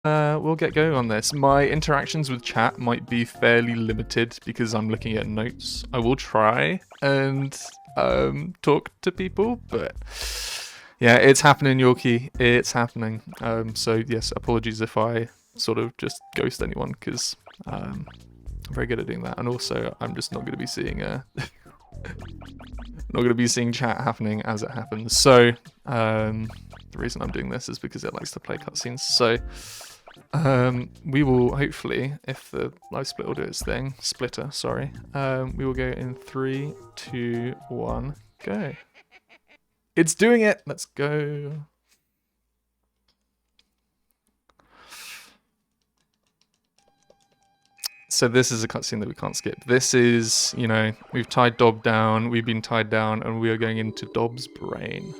we'll get going on this. My interactions with chat might be fairly limited because I'm looking at notes. I will try and talk to people, but yeah, it's happening, Yorkie. It's happening. So yes, apologies if I sort of just ghost anyone because I'm very good at doing that, and also I'm just not going to be seeing not going to be seeing chat happening as it happens. So the reason I'm doing this is because it likes to play cutscenes. So we will hopefully, if the live split will do its thing, sorry, we will go in 3, 2, 1, go. It's doing it. Let's go. So this is a cutscene that we can't skip. This is, you know, we've tied Dob down, we've been tied down, and we are going into Dob's brain.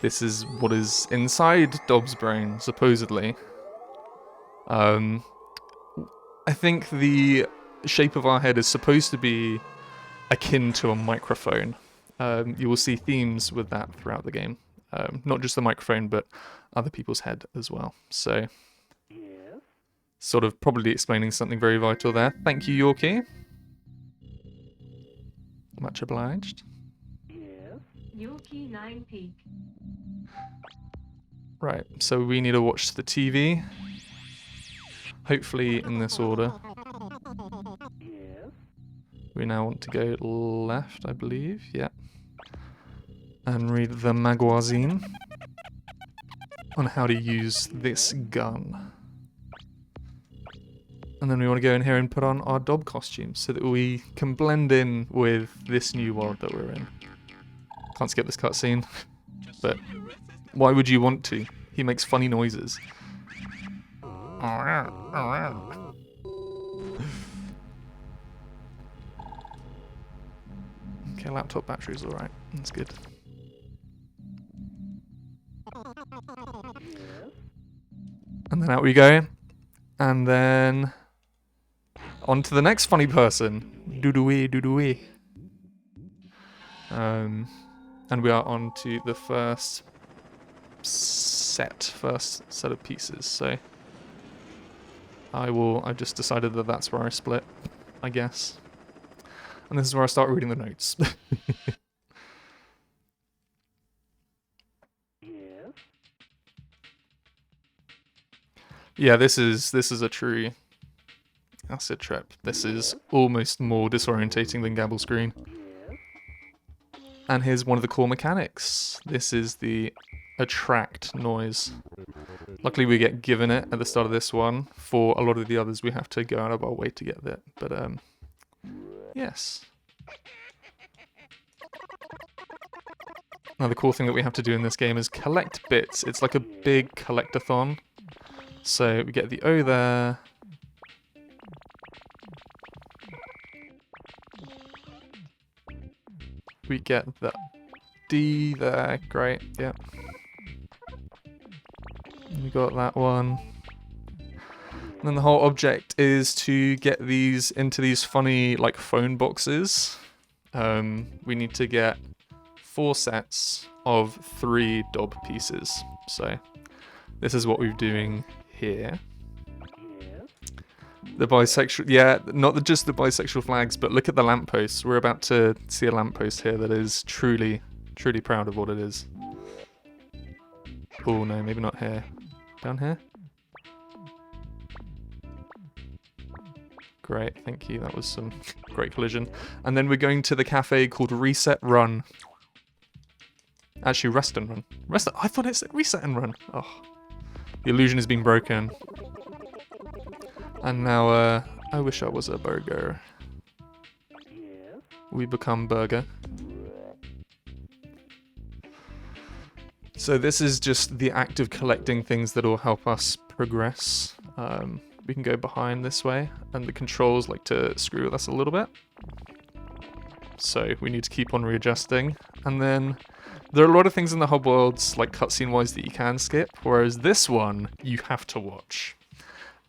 This is what is inside Dob's brain, supposedly. I think the shape of our head is supposed to be akin to a microphone. You will see themes with that throughout the game. Not just the microphone, but other people's head as well. So, sort of probably explaining something very vital there. Thank you, Yorkie. Much obliged. Yorkie 9 peak. Right, so we need to watch the TV. Hopefully in this order. We now want to go left, I believe. Yeah. And read the magazine on how to use this gun. And then we want to go in here and put on our Dob costume so that we can blend in with this new world that we're in. Can't skip this cutscene, but why would you want to? He makes funny noises. Okay, laptop battery's alright. That's good. And then out we go. And then on to the next funny person. Doo-doo-wee, doo-doo-wee. And we are on to the first set of pieces. So I've just decided that that's where I split, I guess. And this is where I start reading the notes. Yeah, this is a true acid trip. This is almost more disorientating than Gamble Screen. And here's one of the core mechanics. This is the attract noise. Luckily we get given it at the start of this one. For a lot of the others we have to go out of our way to get that. But yes. Now the cool thing that we have to do in this game is collect bits. It's like a big collectathon. So we get the O there. We get the D there, great, yep. We got that one. And then the whole object is to get these into these funny, like, phone boxes. We need to get 4 sets of 3 Dob pieces. So this is what we're doing here. The bisexual, yeah, not just the bisexual flags, but look at the lampposts. We're about to see a lamppost here that is truly, truly proud of what it is. Oh no, maybe not here. Down here? Great, thank you. That was some great collision. And then we're going to the cafe called Reset Run. Actually, Rest and Run. I thought it said Reset and Run. Oh, the illusion has been broken. And now, I wish I was a burger. We become burger. So this is just the act of collecting things that will help us progress. We can go behind this way, and the controls like to screw with us a little bit. So we need to keep on readjusting. And then there are a lot of things in the hub worlds, like cutscene-wise, that you can skip, whereas this one, you have to watch.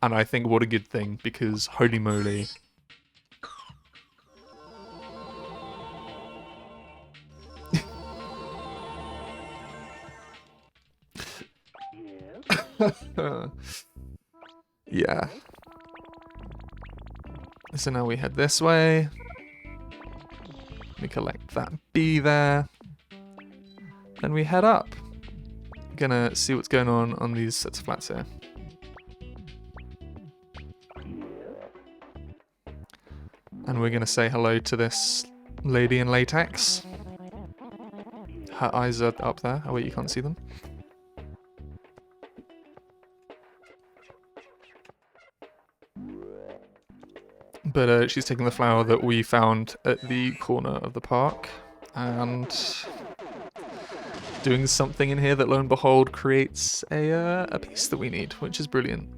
And I think what a good thing, because holy moly. Yeah. So now we head this way. We collect that bee there. Then we head up. Gonna see what's going on these sets of flats here. And we're gonna say hello to this lady in latex. Her eyes are up there. Oh wait, you can't see them. But she's taking the flower that we found at the corner of the park and doing something in here that, lo and behold, creates a piece that we need, which is brilliant.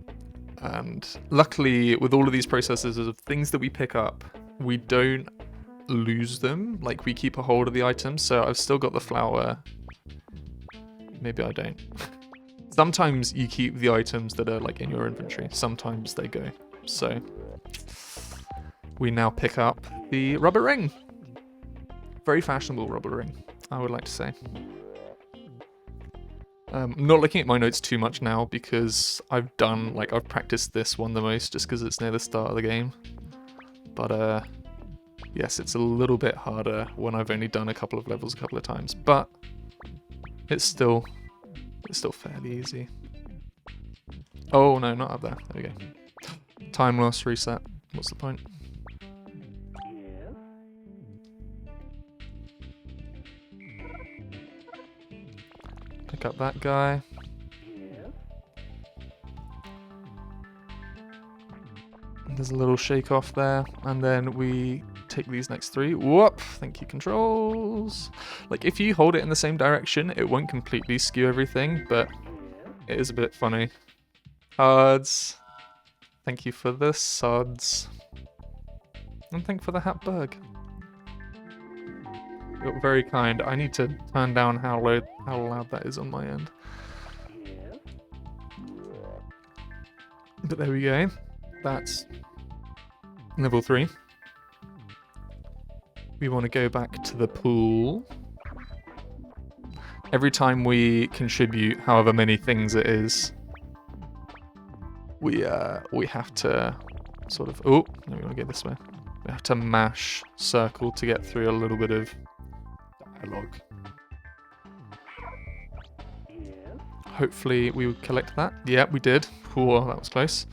And luckily, with all of these processes of things that we pick up, we don't lose them. Like, we keep a hold of the items, so I've still got the flower. Maybe I don't. Sometimes you keep the items that are like in your inventory. Sometimes they go. So we now pick up the rubber ring. Very fashionable rubber ring, I would like to say. I'm not looking at my notes too much now because I've practiced this one the most just because it's near the start of the game. But yes, it's a little bit harder when I've only done a couple of levels a couple of times, but it's still fairly easy. Oh no, not up there. There we go. Time loss, reset. What's the point? Pick up that guy. There's a little shake off there, and then we take these next three. Whoop! Thank you, controls. Like, if you hold it in the same direction, it won't completely skew everything, but it is a bit funny. Cards. Thank you for the sods. And thank you for the hat bug. You're very kind. I need to turn down how loud that is on my end. But there we go. That's level 3. We want to go back to the pool. Every time we contribute, however many things it is, we have to sort of... Oh, no, we want to go this way. We have to mash circle to get through a little bit of dialogue. Hopefully we would collect that. Yeah, we did. Whoa, that was close.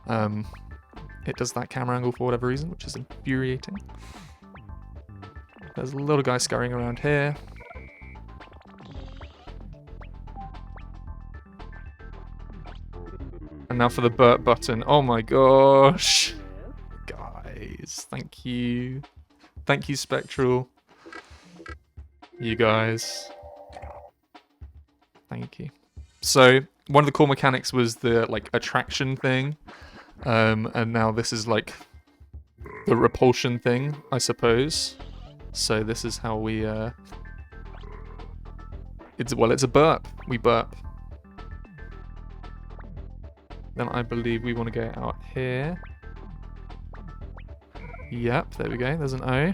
It does that camera angle for whatever reason, which is infuriating. There's a little guy scurrying around here. And now for the Burt button. Oh my gosh. Guys, thank you. Thank you, Spectral. You guys. Thank you. So, one of the core mechanics was the, like, attraction thing. And now this is, like, the repulsion thing, I suppose. So this is how we, it's a burp. We burp. Then I believe we want to go out here. Yep, there we go. There's an O.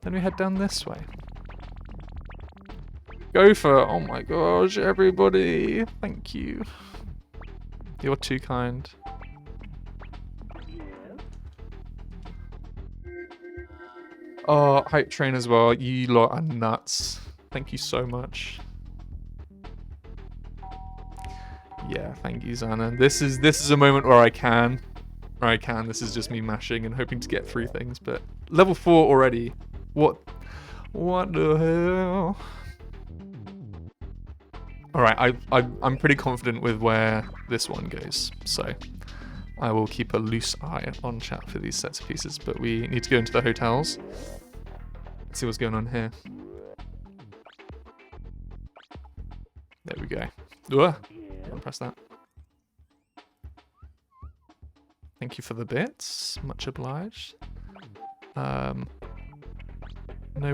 Then we head down this way. Gopher! Oh my gosh, everybody! Thank you. You're too kind. Oh, Hype Train as well. You lot are nuts. Thank you so much. Yeah, thank you, Xana. This is a moment where I can. This is just me mashing and hoping to get through things, but level 4 already. What the hell? Alright, I'm pretty confident with where this one goes, so I will keep a loose eye on chat for these sets of pieces, but we need to go into the hotels. Let's see what's going on here. There we go. Don't press that. Thank you for the bits. Much obliged. No,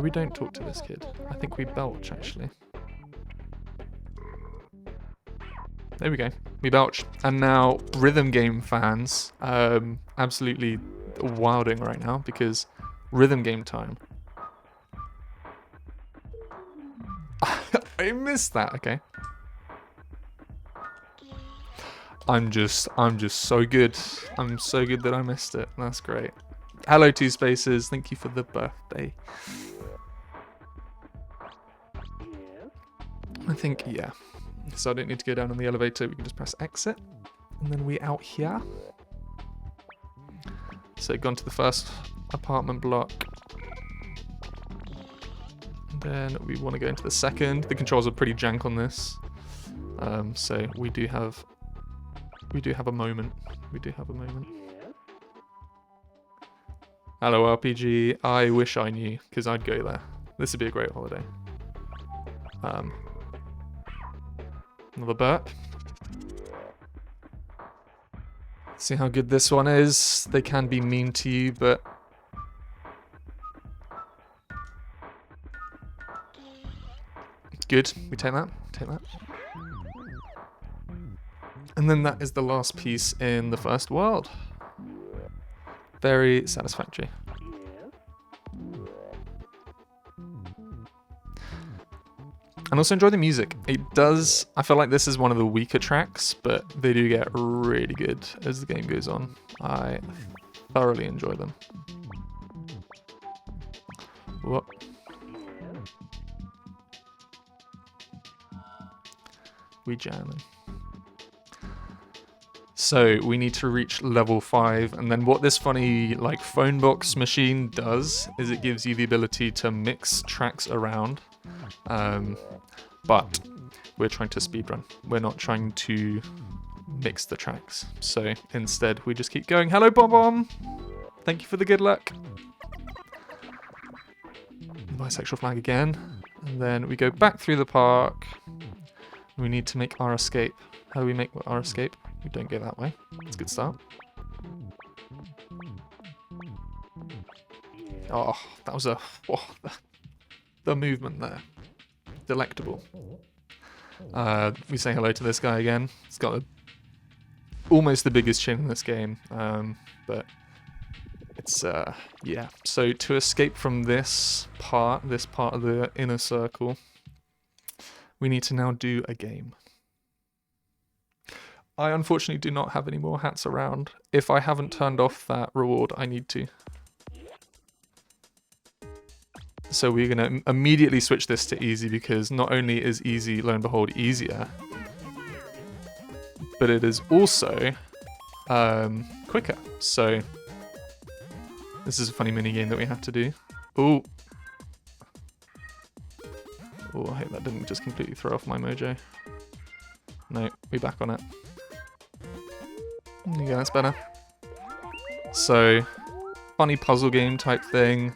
we don't talk to this kid. I think we belch, actually. There we go. We belch. And now, rhythm game fans, absolutely wilding right now because rhythm game time. I missed that. Okay. I'm just so good. I'm so good that I missed it. That's great. Hello, Two Spaces. Thank you for the birthday. I think, yeah. So I don't need to go down on the elevator. We can just press exit. And then we out here. So gone to the first apartment block. And then we want to go into the second. The controls are pretty jank on this. So we do have a moment. We do have a moment. Hello, RPG. I wish I knew, because I'd go there. This would be a great holiday. Another burp. See how good this one is. They can be mean to you, but... Good. We take that. Take that. And then that is the last piece in the first world. Very satisfactory. And also enjoy the music. It does, I feel like this is one of the weaker tracks, but they do get really good as the game goes on. I thoroughly enjoy them. Whoop. We jamming. So we need to reach level 5, and then what this funny like phone box machine does is it gives you the ability to mix tracks around. But we're trying to speedrun. We're not trying to mix the tracks. So instead we just keep going. Hello, Bomb Bomb! Thank you for the good luck. Bisexual flag again. And then we go back through the park. We need to make our escape. How do we make our escape? We don't go that way. That's a good start. Oh, that was a... Oh, the movement there. Delectable. We say hello to this guy again. He's got almost the biggest chin in this game. But it's, yeah. So to escape from this part of the inner circle, we need to now do a game. I unfortunately do not have any more hats around. If I haven't turned off that reward, I need to. So we're going to immediately switch this to easy, because not only is easy, lo and behold, easier, but it is also quicker. So this is a funny mini game that we have to do. Ooh. Oh, I hope that didn't just completely throw off my mojo. No, we back on it. Yeah, that's better. So, funny puzzle game type thing.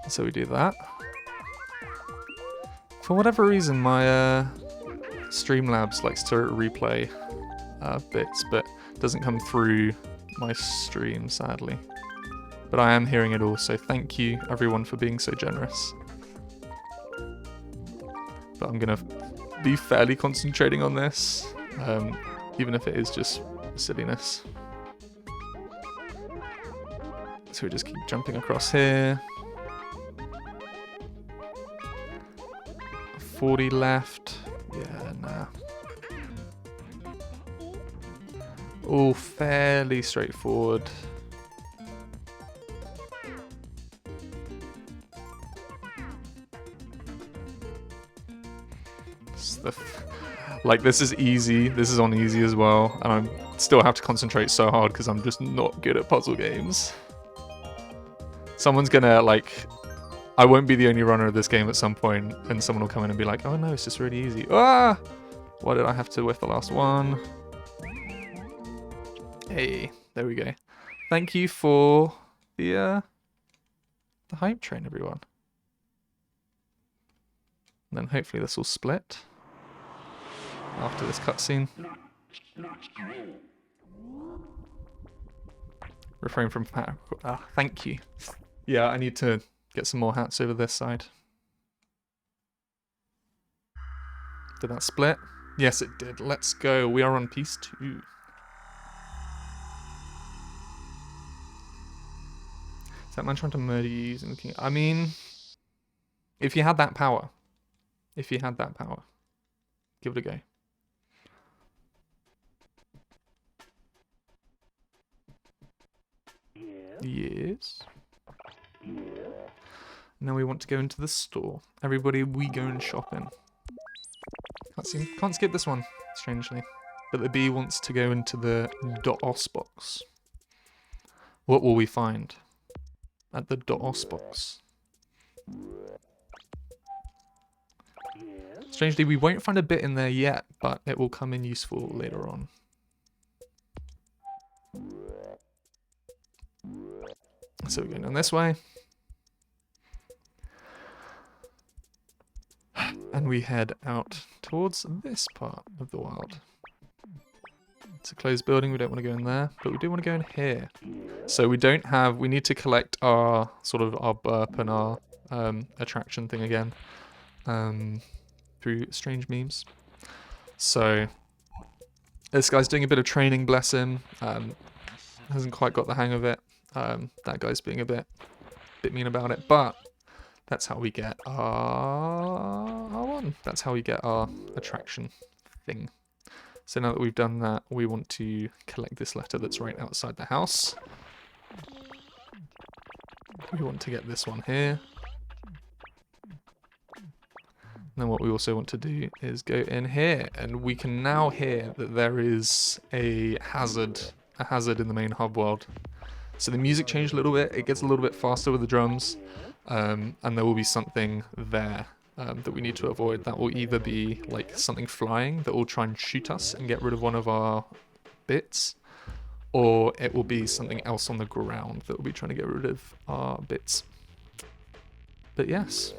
So we do that. For whatever reason, my Streamlabs likes to replay bits, but doesn't come through my stream, sadly. But I am hearing it all, so thank you everyone for being so generous. But I'm gonna be fairly concentrating on this, even if it is just silliness. So we just keep jumping across here. 40 left. Yeah, nah. All fairly straightforward. Like, this is easy. This is on easy as well. And I still have to concentrate so hard because I'm just not good at puzzle games. Someone's gonna, like... I won't be the only runner of this game at some point, and someone will come in and be like, oh no, it's just really easy. Ah! Why did I have to whiff the last one? Hey, there we go. Thank you for the hype train, everyone. And then hopefully this will split after this cutscene. Refrain from power. Ah, thank you. Yeah, I need to get some more hats over this side. Did that split? Yes, it did. Let's go. We are on piece 2. Is that man trying to murder you using the king? I mean, if you had that power, if you had that power. Give it a go. Yes. Now we want to go into the store. Everybody, we go and shopping. Can't skip this one, strangely. But the bee wants to go into the .os box. What will we find at the .os box? Strangely, we won't find a bit in there yet, but it will come in useful later on. So we're going down this way. And we head out towards this part of the wild. It's a closed building, we don't want to go in there, but we do want to go in here. So we need to collect our burp and our attraction thing again through strange memes. So this guy's doing a bit of training, bless him. Hasn't quite got the hang of it. That guy's being a bit mean about it, but that's how we get our one. That's how we get our attraction thing. So now that we've done that, we want to collect this letter that's right outside the house. We want to get this one here. And then what we also want to do is go in here, and we can now hear that there is a hazard in the main hub world. So the music changed a little bit, it gets a little bit faster with the drums, and there will be something there that we need to avoid. That will either be like something flying that will try and shoot us and get rid of one of our bits, or it will be something else on the ground that will be trying to get rid of our bits. But yes,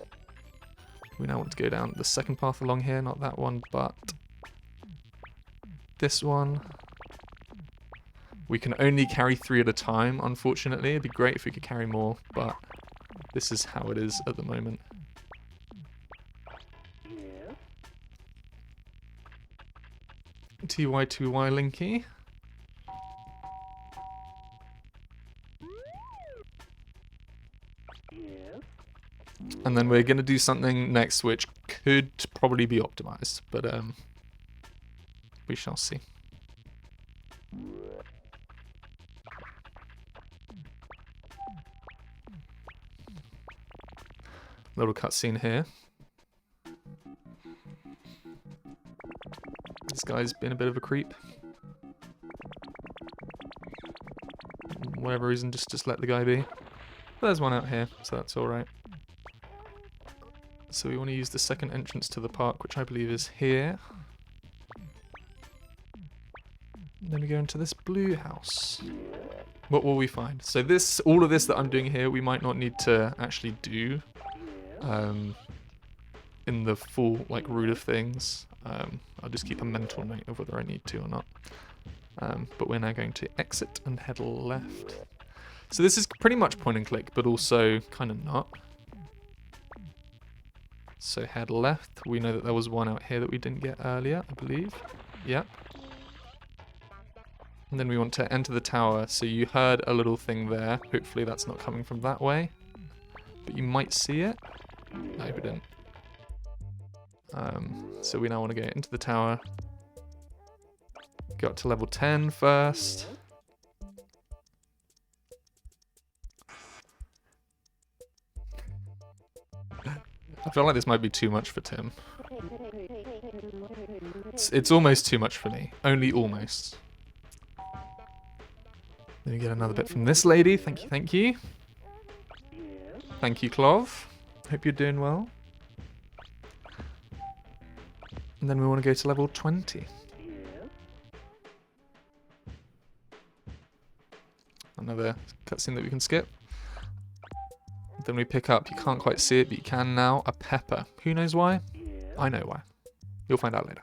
we now want to go down the second path along here, not that one, but this one. We can only carry 3 at a time, unfortunately. It'd be great if we could carry more, but this is how it is at the moment. TY2Y Linky. And then we're going to do something next which could probably be optimized, but we shall see. Little cutscene here. This guy's been a bit of a creep. Whatever reason, just let the guy be. But there's one out here, so that's alright. So we want to use the second entrance to the park, which I believe is here. And then we go into this blue house. What will we find? So all of this that I'm doing here, we might not need to actually do in the full route of things. I'll just keep a mental note of whether I need to or not. But we're now going to exit and head left. So this is pretty much point and click, but also kind of not. So head left. We know that there was one out here that we didn't get earlier, I believe. Yep. And then we want to enter the tower. So you heard a little thing there. Hopefully that's not coming from that way. But you might see it. No, we didn't. So we now want to go into the tower. Go up to level 10 first. I feel like this might be too much for Tim. It's almost too much for me. Only almost. Then we get another bit from this lady. Thank you, thank you. Thank you, Clov. Hope you're doing well. And then we want to go to level 20. Another cutscene that we can skip. Then we pick up, you can't quite see it, but you can now, a pepper. Who knows why? I know why. You'll find out later.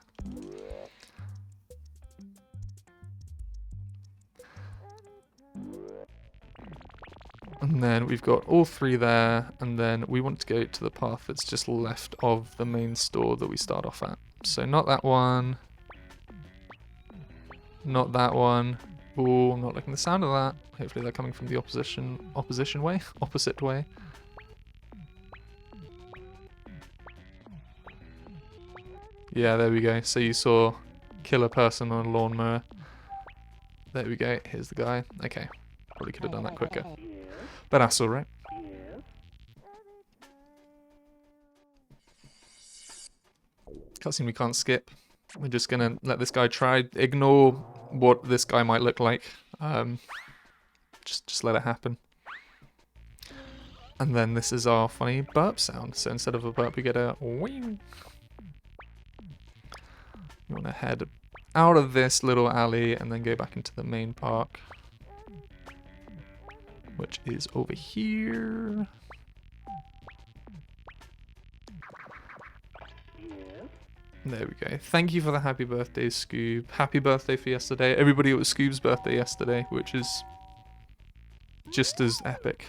And then we've got all 3 there, and then we want to go to the path that's just left of the main store that we start off at. So not that one. Not that one. Ooh, I'm not liking the sound of that. Hopefully they're coming from the opposite way. Yeah, there we go. So you saw kill a person on a lawnmower. There we go. Here's the guy. Okay. Probably could have done that quicker. But that's alright. Cutscene we can't skip. We're just gonna let this guy try. Ignore what this guy might look like. Just let it happen. And then this is our funny burp sound. So instead of a burp, we get a wing. You want to head out of this little alley and then go back into the main park, which is over here. There we go. Thank you for the happy birthday, Scoob. Happy birthday for yesterday. Everybody, it was Scoob's birthday yesterday, which is just as epic.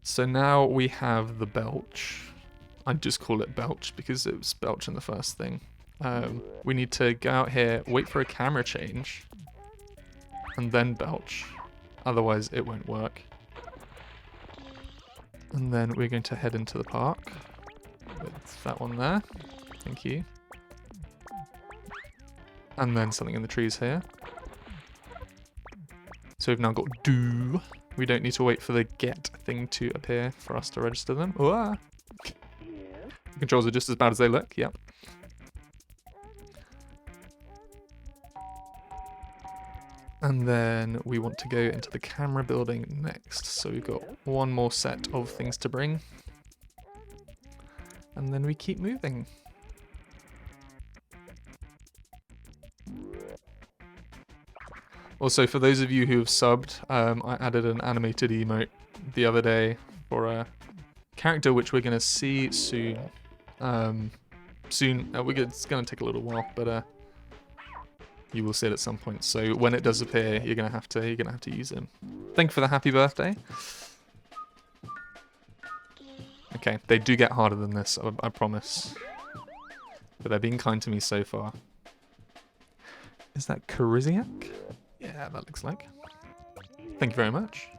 So now we have the belch. I just call it belch because it was belch in the first thing. We need to go out here, wait for a camera change, and then belch. Otherwise, it won't work. And then we're going to head into the park with that one there. Thank you. And then something in the trees here. So we've now got do. We don't need to wait for the get thing to appear for us to register them. The controls are just as bad as they look, yep. And then we want to go into the camera building next. So we've got one more set of things to bring. And then we keep moving. Also, for those of you who have subbed, I added an animated emote the other day for a character which we're going to see soon. It's going to take a little while, but you will see it at some point. So when it does appear, you're gonna have to use him. Thank you for the happy birthday. Okay, they do get harder than this, I promise. But they're being kind to me so far. Is that Kariziak? Yeah, that looks like. Thank you very much.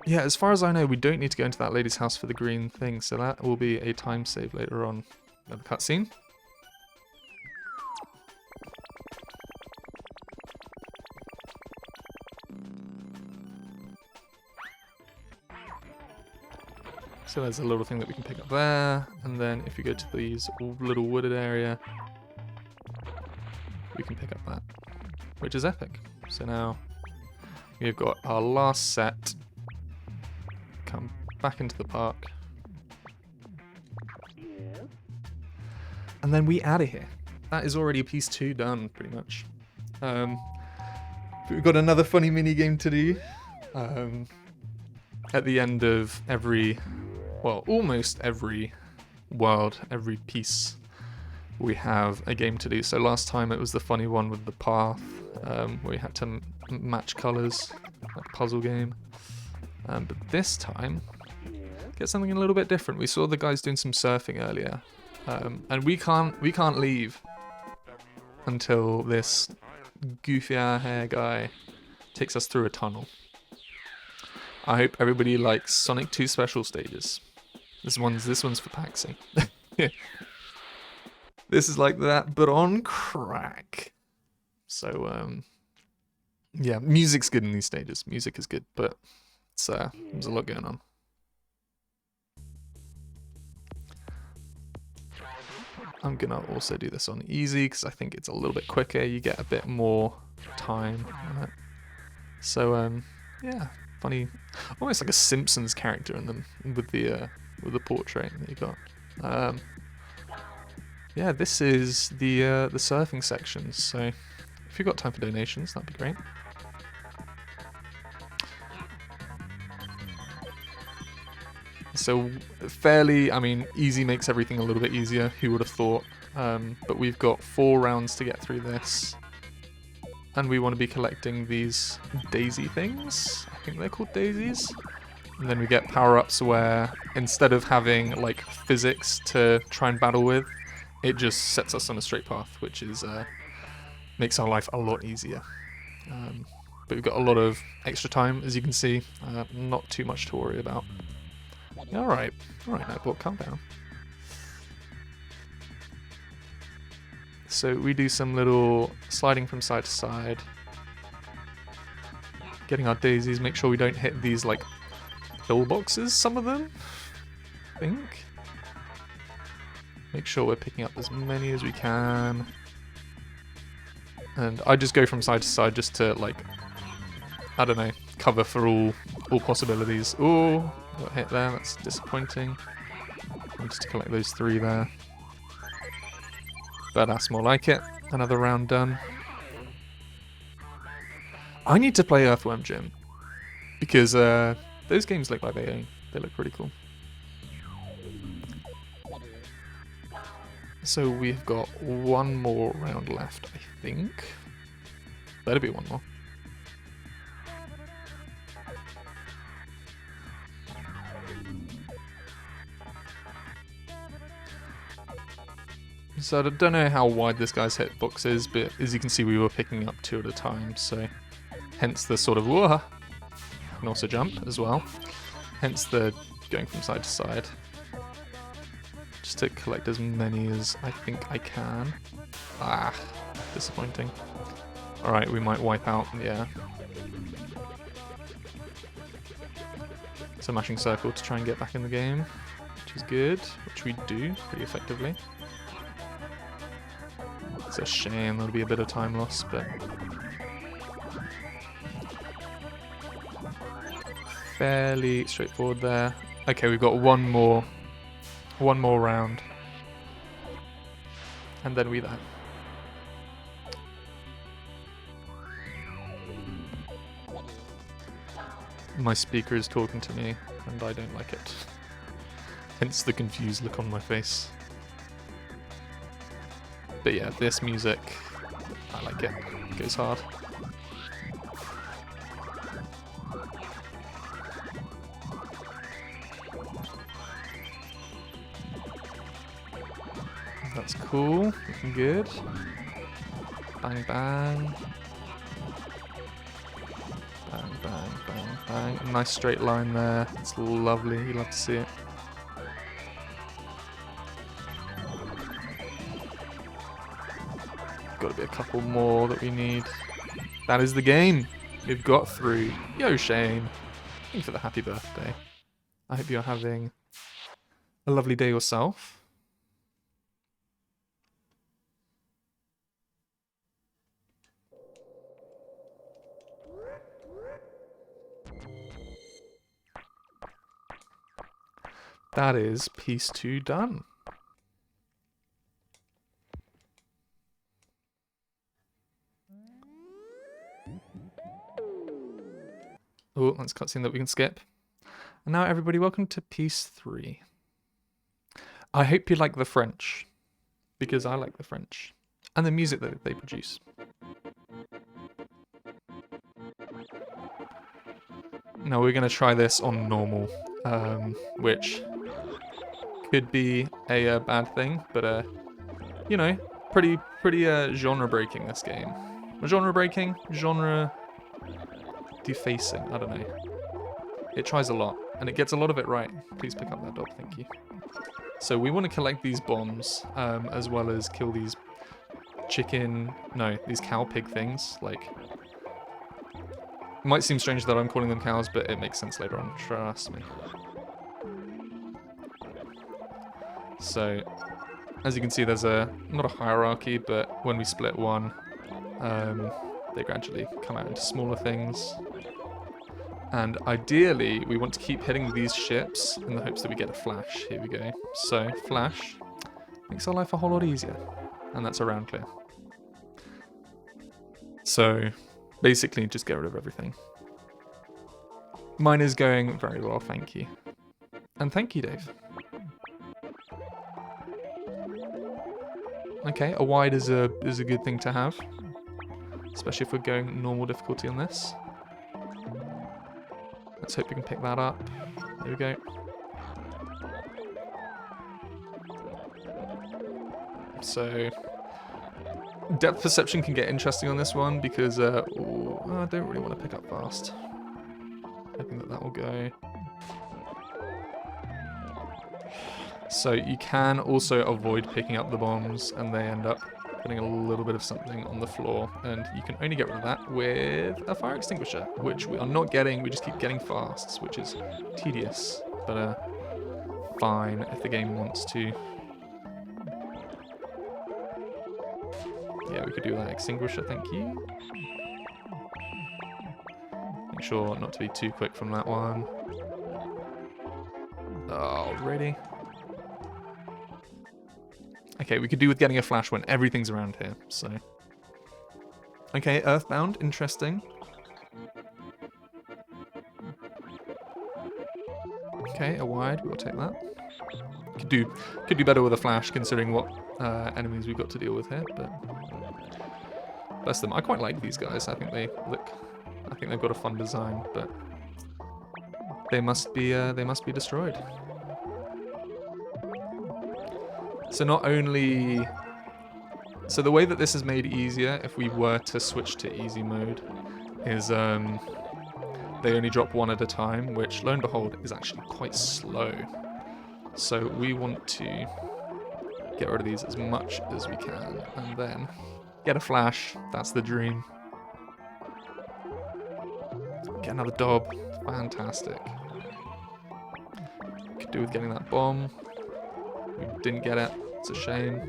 Yeah, as far as I know, we don't need to go into that lady's house for the green thing, so that will be a time save later on in the cutscene. So there's a little thing that we can pick up there, and then if you go to these little wooded area, we can pick up that, which is epic. So now we've got our last set. Come back into the park. And then we out of here. That is already piece 2 done, pretty much. We've got another funny mini game to do. At the end of every, well, almost every world, every piece, we have a game to do. So last time it was the funny one with the path, where we had to match colours, like a puzzle game. But this time, get something a little bit different. We saw the guys doing some surfing earlier, and we can't leave until this goofy hair guy takes us through a tunnel. I hope everybody likes Sonic 2 special stages. This one's for Paxi. This is like that, but on crack. So yeah, music's good in these stages. Music is good, but there's a lot going on. I'm gonna also do this on easy because I think it's a little bit quicker. You get a bit more time on it. So yeah, funny, almost like a Simpsons character in them with the portrait that you got. Yeah, this is the surfing sections. So if you've got time for donations, that'd be great. So fairly, I mean, easy makes everything a little bit easier, who would have thought. But we've got 4 rounds to get through this. And we want to be collecting these daisy things. I think they're called daisies. And then we get power-ups where instead of having like physics to try and battle with, it just sets us on a straight path, which is makes our life a lot easier. But but we've got a lot of extra time, as you can see. Not too much to worry about. Alright, Notebook, calm down. So we do some little sliding from side to side. Getting our daisies, make sure we don't hit these like pillboxes, some of them, I think. Make sure we're picking up as many as we can. And I just go from side to side just to, like, I don't know, cover for all possibilities. Ooh, got hit there, that's disappointing. And just to collect those 3 there. But that's more like it. Another round done. I need to play Earthworm Jim. Because those games look like they look pretty cool. So we've got one more round left, I think. Better be one more. So I don't know how wide this guy's hitbox is, but as you can see we were picking up 2 at a time, so hence the sort of whoa, and also jump as well. Hence the going from side to side. Just to collect as many as I think I can. Ah, disappointing. Alright, we might wipe out, yeah. So mashing circle to try and get back in the game, which is good, which we do pretty effectively. It's a shame, there'll be a bit of time loss, but fairly straightforward there. Okay, we've got one more round, and then we're there. My speaker is talking to me, and I don't like it. Hence the confused look on my face. But yeah, this music, I like it. It goes hard. That's cool, looking good. Bang bang. Bang bang bang bang. Nice straight line there. It's lovely, you love to see it. Got to be a couple more that we need. That is the game. We've got through. Yo, Shane. Thank you for the happy birthday. I hope you're having a lovely day yourself. That is piece 2 done. Oh, that's a cutscene that we can skip. And now everybody, welcome to piece 3. I hope you like the French, because I like the French, and the music that they produce. Now we're going to try this on normal, which could be a bad thing, but you know, pretty genre breaking, this game. Genre breaking, genre defacing, I don't know. It tries a lot, and it gets a lot of it right. Please pick up that dog, thank you. So we want to collect these bombs, as well as kill these these cow pig things. Like, it might seem strange that I'm calling them cows, but it makes sense later on, trust me. So, as you can see, there's not a hierarchy, but when we split one, they gradually come out into smaller things. And ideally, we want to keep hitting these ships in the hopes that we get a flash. Here we go. So, flash makes our life a whole lot easier. And that's a round clear. So, basically, just get rid of everything. Mine is going very well, thank you. And thank you, Dave. Okay, a wide is a good thing to have. Especially if we're going normal difficulty on this. Let's hope we can pick that up. There we go. So, Depth perception can get interesting on this one because ooh, I don't really want to pick up fast. Hoping that will go. So you can also avoid picking up the bombs and they end up putting a little bit of something on the floor, and you can only get rid of that with a fire extinguisher, which we are not getting. We just keep getting fasts, which is tedious, but fine if the game wants to. Yeah, we could do that extinguisher, thank you. Make sure not to be too quick from that one. Oh, really? Okay, we could do with getting a flash when everything's around here, so. Okay, Earthbound, interesting. Okay, a wide, we'll take that. Could do better with a flash considering what enemies we've got to deal with here, but bless them. I quite like these guys. I think they've got a fun design, but they must be destroyed. So not only... So the way that this is made easier, if we were to switch to easy mode, is they only drop one at a time, which, lo and behold, is actually quite slow. So we want to get rid of these as much as we can, and then get a flash. That's the dream. Get another Dob. Fantastic. Could do with getting that bomb. We didn't get it. It's a shame.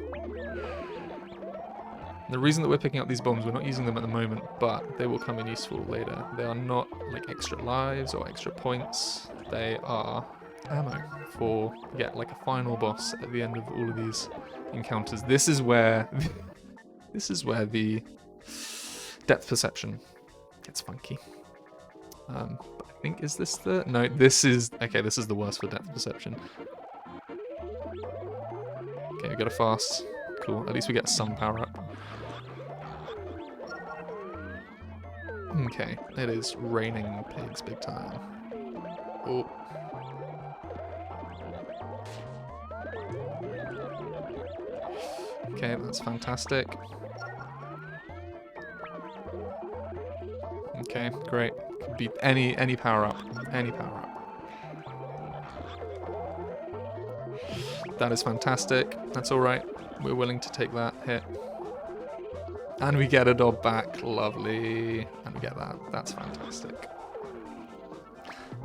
The reason that we're picking up these bombs, we're not using them at the moment, but they will come in useful later. They are not like extra lives or extra points. They are ammo for, like a final boss at the end of all of these encounters. This is where the depth perception gets funky. But I think, is this the... No, this is... Okay, this is the worst for depth perception. Okay, we got a fast. Cool, at least we get some power up. Okay, it is raining pigs big time. Oh. Okay, that's fantastic. Okay, great. Could be any power up. Any power up. That is fantastic. That's alright. We're willing to take that hit. And we get a Dob back. Lovely. And we get that. That's fantastic.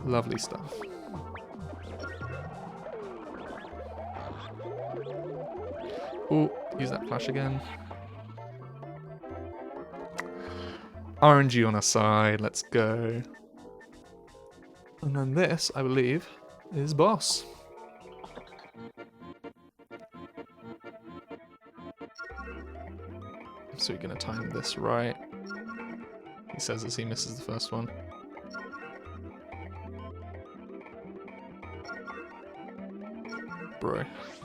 Lovely stuff. Oh, use that flash again. RNG on our side. Let's go. And then this, I believe, is boss. So we're going to time this right. He says as he misses the first one.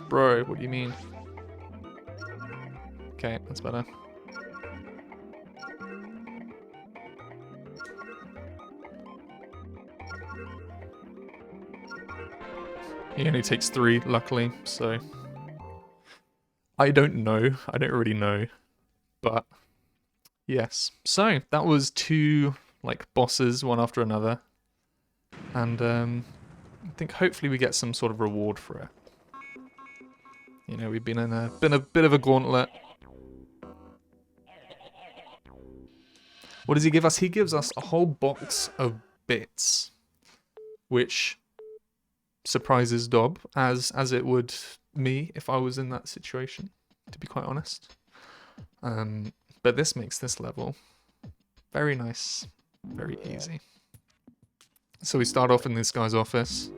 Bro, what do you mean? Okay, that's better. He only takes 3, luckily, so... I don't know. I don't really know. But, yes. So, that was 2, like, bosses, one after another. And, I think hopefully we get some sort of reward for it. You know, we've been in a bit of a gauntlet. What does he give us? He gives us a whole box of bits, which surprises Dob, as it would me if I was in that situation, to be quite honest. But this makes this level very nice, very easy. So we start off in this guy's office.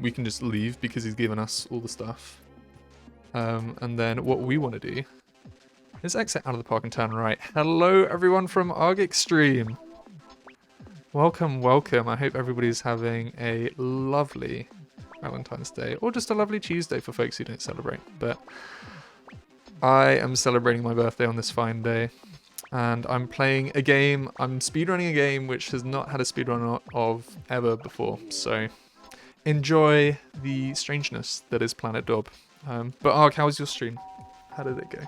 We can just leave because he's given us all the stuff. And then what we want to do is exit out of the park and turn right. Hello everyone from ARG Extreme. Welcome, welcome. I hope everybody's having a lovely Valentine's Day, or just a lovely Tuesday for folks who don't celebrate. But I am celebrating my birthday on this fine day, and I'm playing a game, I'm speedrunning a game which has not had a speedrun of ever before, so enjoy the strangeness that is Planet Dob. But Ark, how was your stream? How did it go?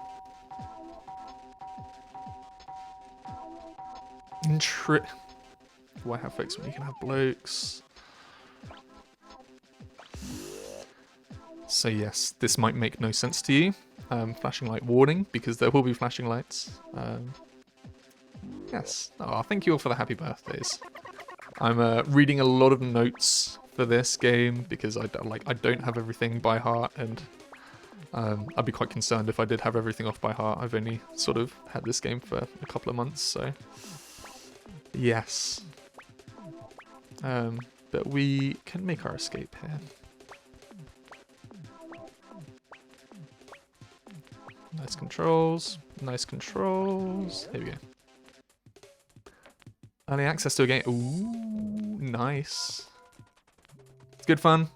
Why have folks when you can have blokes? So yes, this might make no sense to you. Flashing light warning, because there will be flashing lights. Yes. Oh, thank you all for the happy birthdays. I'm reading a lot of notes for this game because I don't have everything by heart, and I'd be quite concerned if I did have everything off by heart. I've only sort of had this game for a couple of months, so yes. But we can make our escape here. Nice controls, nice controls. Here we go. Early access to a game. Ooh, nice. It's good fun.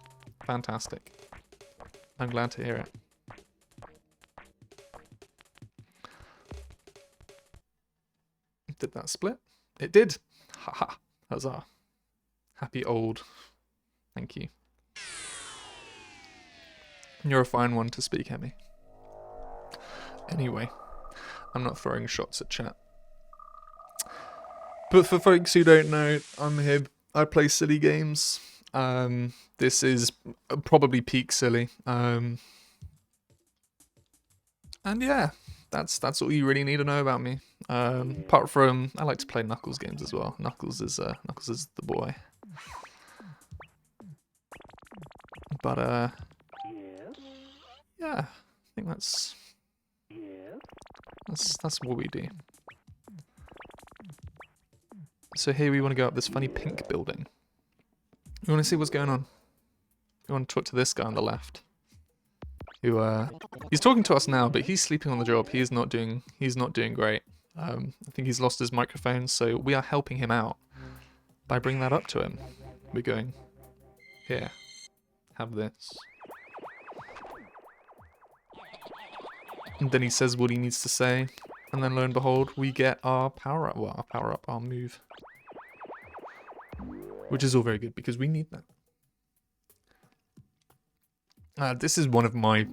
Fantastic. I'm glad to hear it. Did that split? It did. Haha. Huzzah. Happy old. Thank you. You're a fine one to speak, Emmy. Anyway, I'm not throwing shots at chat. But for folks who don't know, I'm here. I play silly games. This is probably peak silly. And yeah, that's all you really need to know about me. Apart from, I like to play Knuckles games as well. Knuckles is the boy. But yeah, I think that's what we do. So here we want to go up this funny pink building. You want to see what's going on? You want to talk to this guy on the left, who he's talking to us now, but he's sleeping on the job. He's not doing great. I think he's lost his microphone, so we are helping him out by bringing that up to him. We're going, here, have this. And then he says what he needs to say, and then lo and behold, we get our power up. Well, our move, which is all very good because we need that. This is one of my,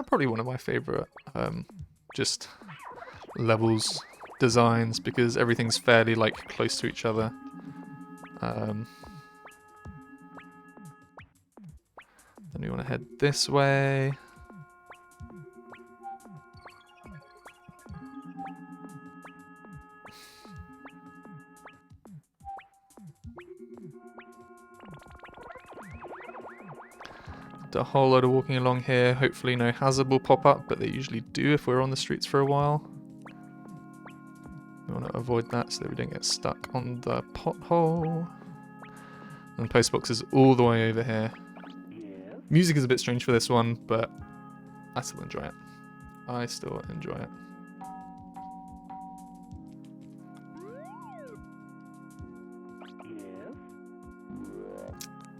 probably one of my favorite, just levels designs because everything's fairly like close to each other. Then we want to head this way. A whole load of walking along here. Hopefully no hazard will pop up, but they usually do if we're on the streets for a while. We want to avoid that so that we don't get stuck on the pothole. And postbox is all the way over here. Music is a bit strange for this one, but I still enjoy it. I still enjoy it.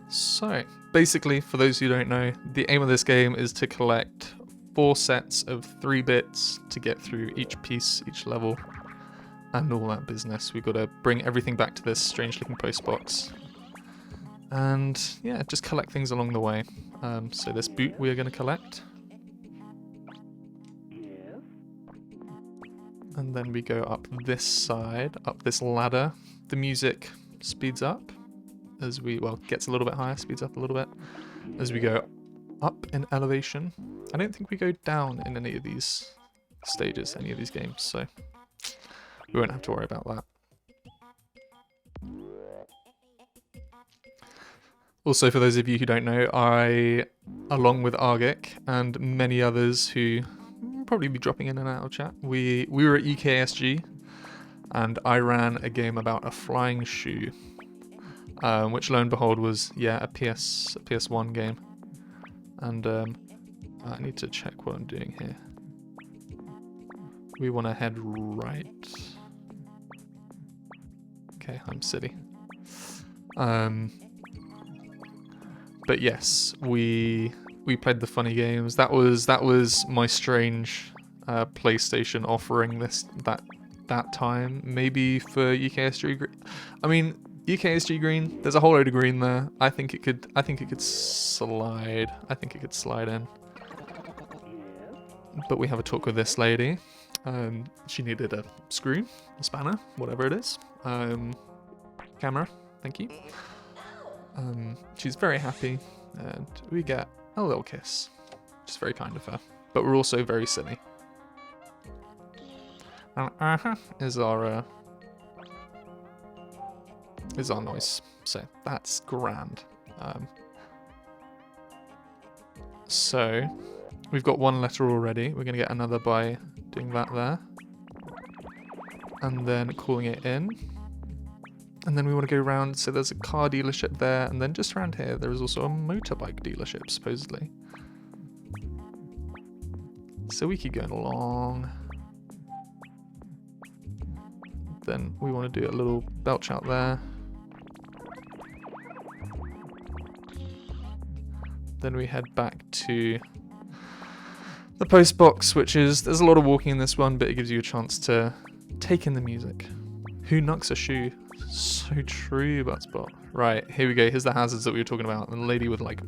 So, basically, for those who don't know, the aim of this game is to collect 4 sets of 3 bits to get through each piece, each level, and all that business. We've got to bring everything back to this strange-looking postbox. And, yeah, just collect things along the way. So this boot we are going to collect. And then we go up this side, up this ladder. The music speeds up. As we, well, gets a little bit higher, speeds up a little bit as we go up in elevation. I don't think we go down in any of these stages, any of these games, so we won't have to worry about that. Also, for those of you who don't know, I, along with Argic and many others who will probably be dropping in and out of chat, we were at UKSG and I ran a game about a flying shoe. Which lo and behold was, yeah, a PS1 game. And I need to check what I'm doing here. We want to head right. Okay, I'm silly. But yes, we played the funny games. That was my strange PlayStation offering that time. Maybe for UKSG. I mean, UKSG green. There's a whole load of green there. I think it could slide. I think it could slide in. But we have a talk with this lady. She needed a screw, a spanner, whatever it is. Camera, thank you. She's very happy, and we get a little kiss, which is very kind of her. But we're also very silly. Is our noise, so that's grand. So we've got one letter already. We're gonna get another by doing that there, and then calling it in. And then we want to go around, so there's a car dealership there, and then just around here there is also a motorbike dealership, supposedly. So we keep going along. Then we want to do a little belch out there. Then we head back to the post box, which is, there's a lot of walking in this one, but it gives you a chance to take in the music. Who knocks a shoe? So true, Buttspot. Right, here we go. Here's the hazards that we were talking about. And the lady with like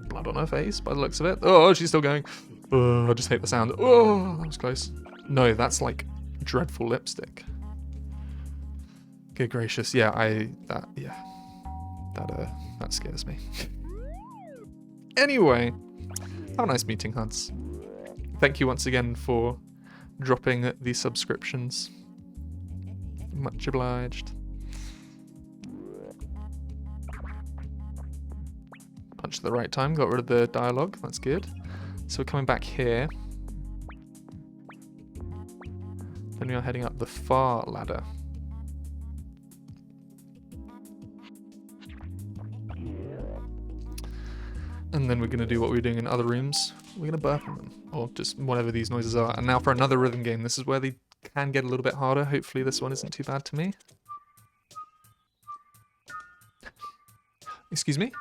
blood on her face by the looks of it. Oh, she's still going. Oh, I just hate the sound. Oh, that was close. No, that's like dreadful lipstick. Good gracious. Yeah, that scares me. Anyway, have a nice meeting, Huds. Thank you once again for dropping the subscriptions. Much obliged. Punch at the right time, got rid of the dialogue, that's good. So we're coming back here. Then we are heading up the far ladder. And then we're going to do what we were doing in other rooms. We're going to burp on them, or just whatever these noises are. And now for another rhythm game. This is where they can get a little bit harder. Hopefully this one isn't too bad to me. Excuse me?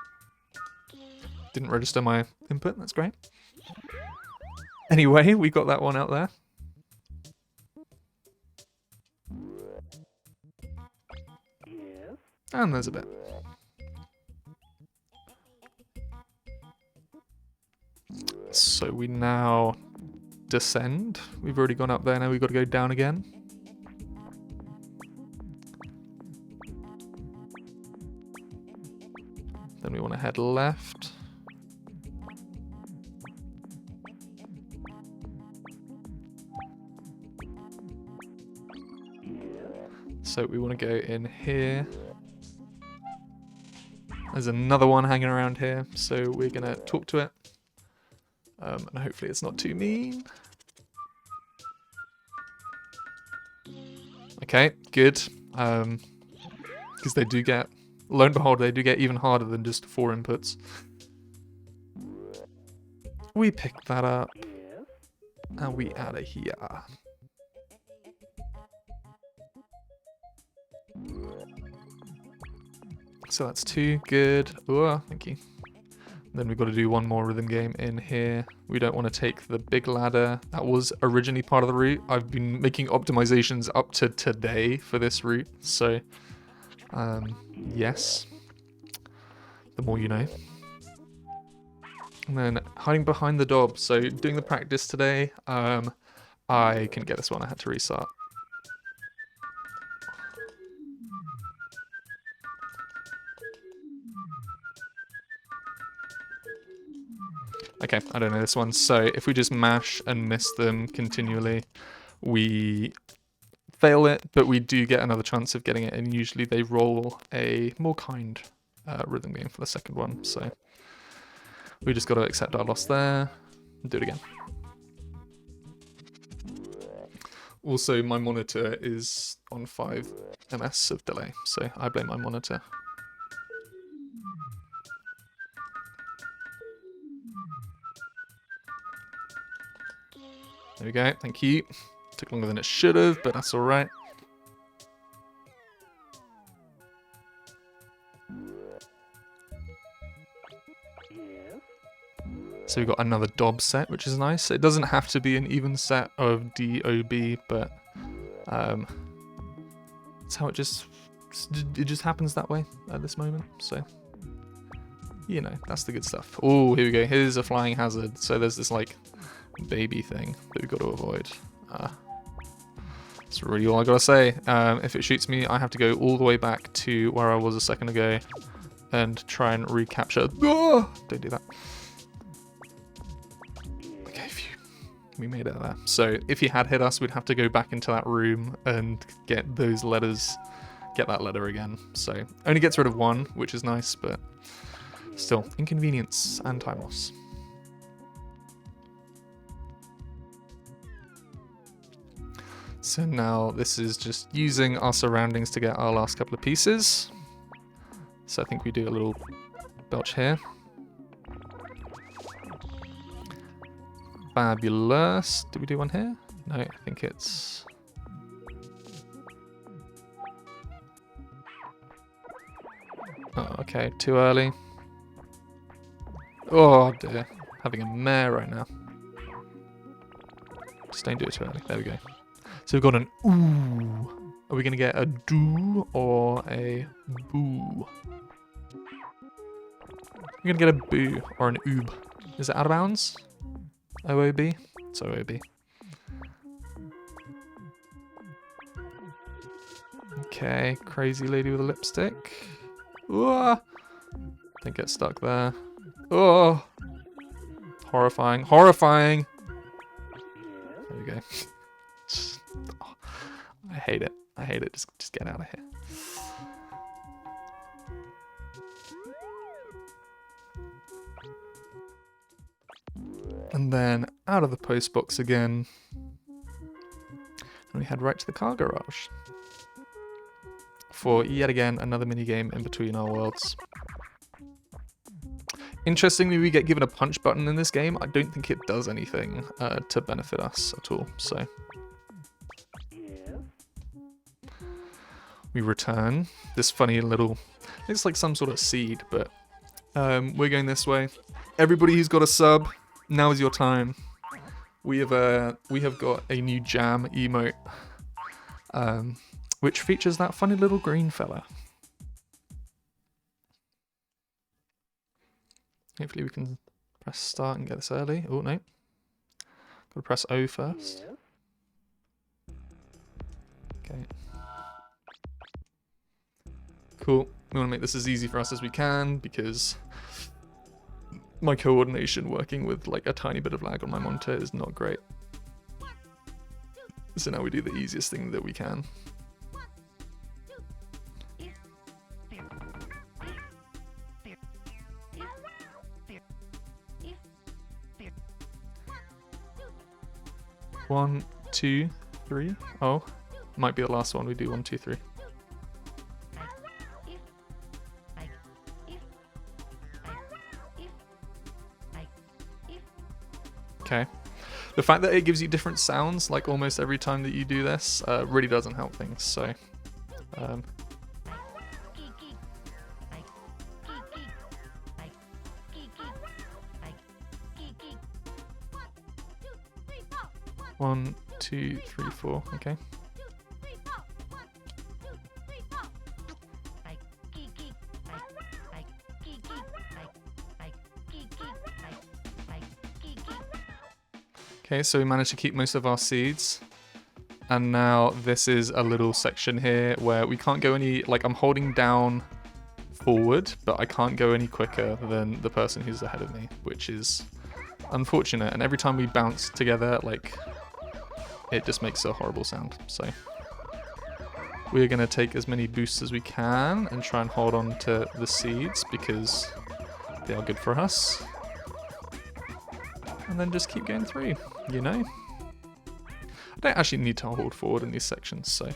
Didn't register my input, that's great. Anyway, we got that one out there. And there's a bit. So we now descend. We've already gone up there, now we've got to go down again. Then we want to head left. So we want to go in here. There's another one hanging around here, so we're going to talk to it. And hopefully it's not too mean. Okay, good. Because they do get, lo and behold, they do get even harder than just 4 inputs. We pick that up. And we out of here. So that's 2, good. Oh, thank you. Then we've got to do one more rhythm game in here. We don't want to take the big ladder. That was originally part of the route. I've been making optimisations up to today for this route. So, yes. The more you know. And then hiding behind the Dob. So doing the practice today, I couldn't get this one. I had to restart. Okay, I don't know this one. So if we just mash and miss them continually, we fail it, but we do get another chance of getting it. And usually they roll a more kind rhythm game for the second one. So we just got to accept our loss there and do it again. Also, my monitor is on 5 ms of delay, so I blame my monitor. There we go, thank you. Took longer than it should have, but that's alright. So we've got another Dob set, which is nice. It doesn't have to be an even set of DOB, but it's how it just happens that way at this moment. So, you know, that's the good stuff. Oh, here we go. Here's a flying hazard. So there's this like baby thing that we've got to avoid. That's really all I gotta say. If it shoots me, I have to go all the way back to where I was a second ago and try and recapture. Oh, don't do that. Okay, phew. We made it there. So if he had hit us, we'd have to go back into that room and get those letters, get that letter again. So only gets rid of one, which is nice, but still inconvenience and time loss. So now this is just using our surroundings to get our last couple of pieces. So I think we do a little belch here. Fabulous. Do we do one here? No, I think it's... Oh, okay, too early. Oh dear, having a mare right now. Just don't do it too early. There we go. So we've got an ooh. Are we gonna get a do or a boo? We're gonna get a boo or an oob. Is it out of bounds? OOB? It's OOB. Okay, crazy lady with a lipstick. Ooh, don't get stuck there. Oh, horrifying, horrifying. There we go. Oh, I hate it. I hate it. Just get out of here. And then out of the post box again. And we head right to the car garage. For yet again another minigame in between our worlds. Interestingly, we get given a punch button in this game. I don't think it does anything to benefit us at all, so. We return this funny little, it's like some sort of seed, but we're going this way. Everybody who's got a sub, now is your time. We have got a new jam emote, which features that funny little green fella. Hopefully we can press start and get this early. Oh no, gotta press O first. Okay. Cool. We want to make this as easy for us as we can because my coordination working with like a tiny bit of lag on my monitor is not great. So now we do the easiest thing that we can. One, two, three. Oh, might be the last one. We do 1, 2, 3. Okay. The fact that it gives you different sounds, like almost every time that you do this, really doesn't help things, so... One, two, three, four, okay. Okay, so we managed to keep most of our seeds. And now this is a little section here where we can't go any, like I'm holding down forward, but I can't go any quicker than the person who's ahead of me, which is unfortunate. And every time we bounce together, like, it just makes a horrible sound. So we're gonna take as many boosts as we can and try and hold on to the seeds because they are good for us. And then just keep going through, you know? I don't actually need to hold forward in these sections, so.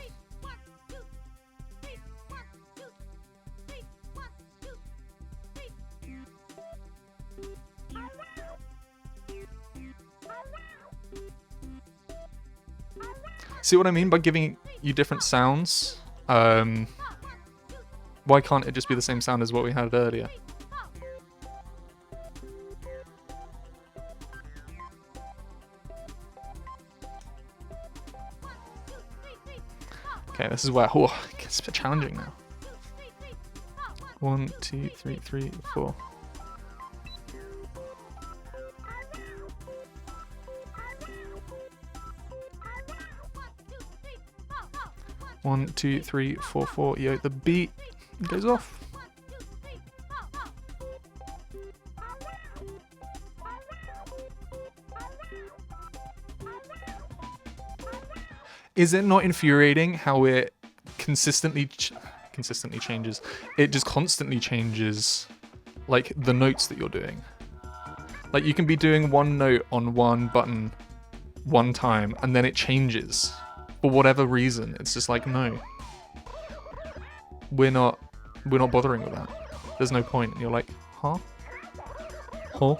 See what I mean by giving you different sounds? Why can't it just be the same sound as what we had earlier? Okay, this is where it gets a bit challenging now. 1, 2, 3, 3, 4. 1, 2, 3, 4, 4. Yo, the beat goes off. Is it not infuriating how it consistently changes? It just constantly changes, like, the notes that you're doing. Like, you can be doing one note on one button one time, and then it changes. For whatever reason. It's just like, no. We're not bothering with that. There's no point. And you're like, huh? Huh?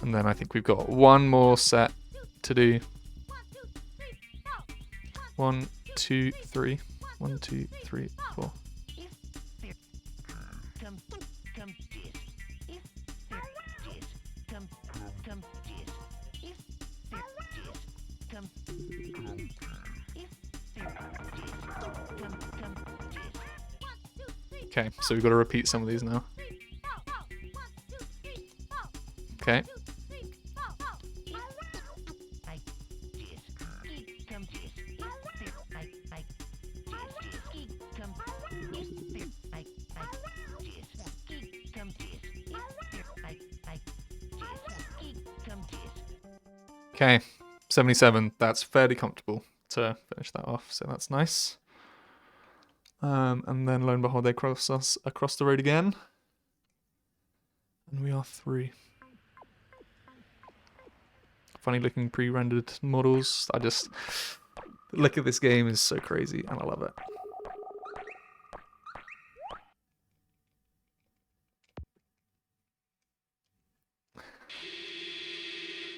And then I think we've got one more set to do. 1, 2, 3. 1, 2, 3, 4. Okay, so we've got to repeat some of these now. Okay. Okay, 77. That's fairly comfortable to finish that off, so that's nice. And then lo and behold, they cross us across the road again. And we are through. Funny looking pre-rendered models. The look of this game is so crazy and I love it.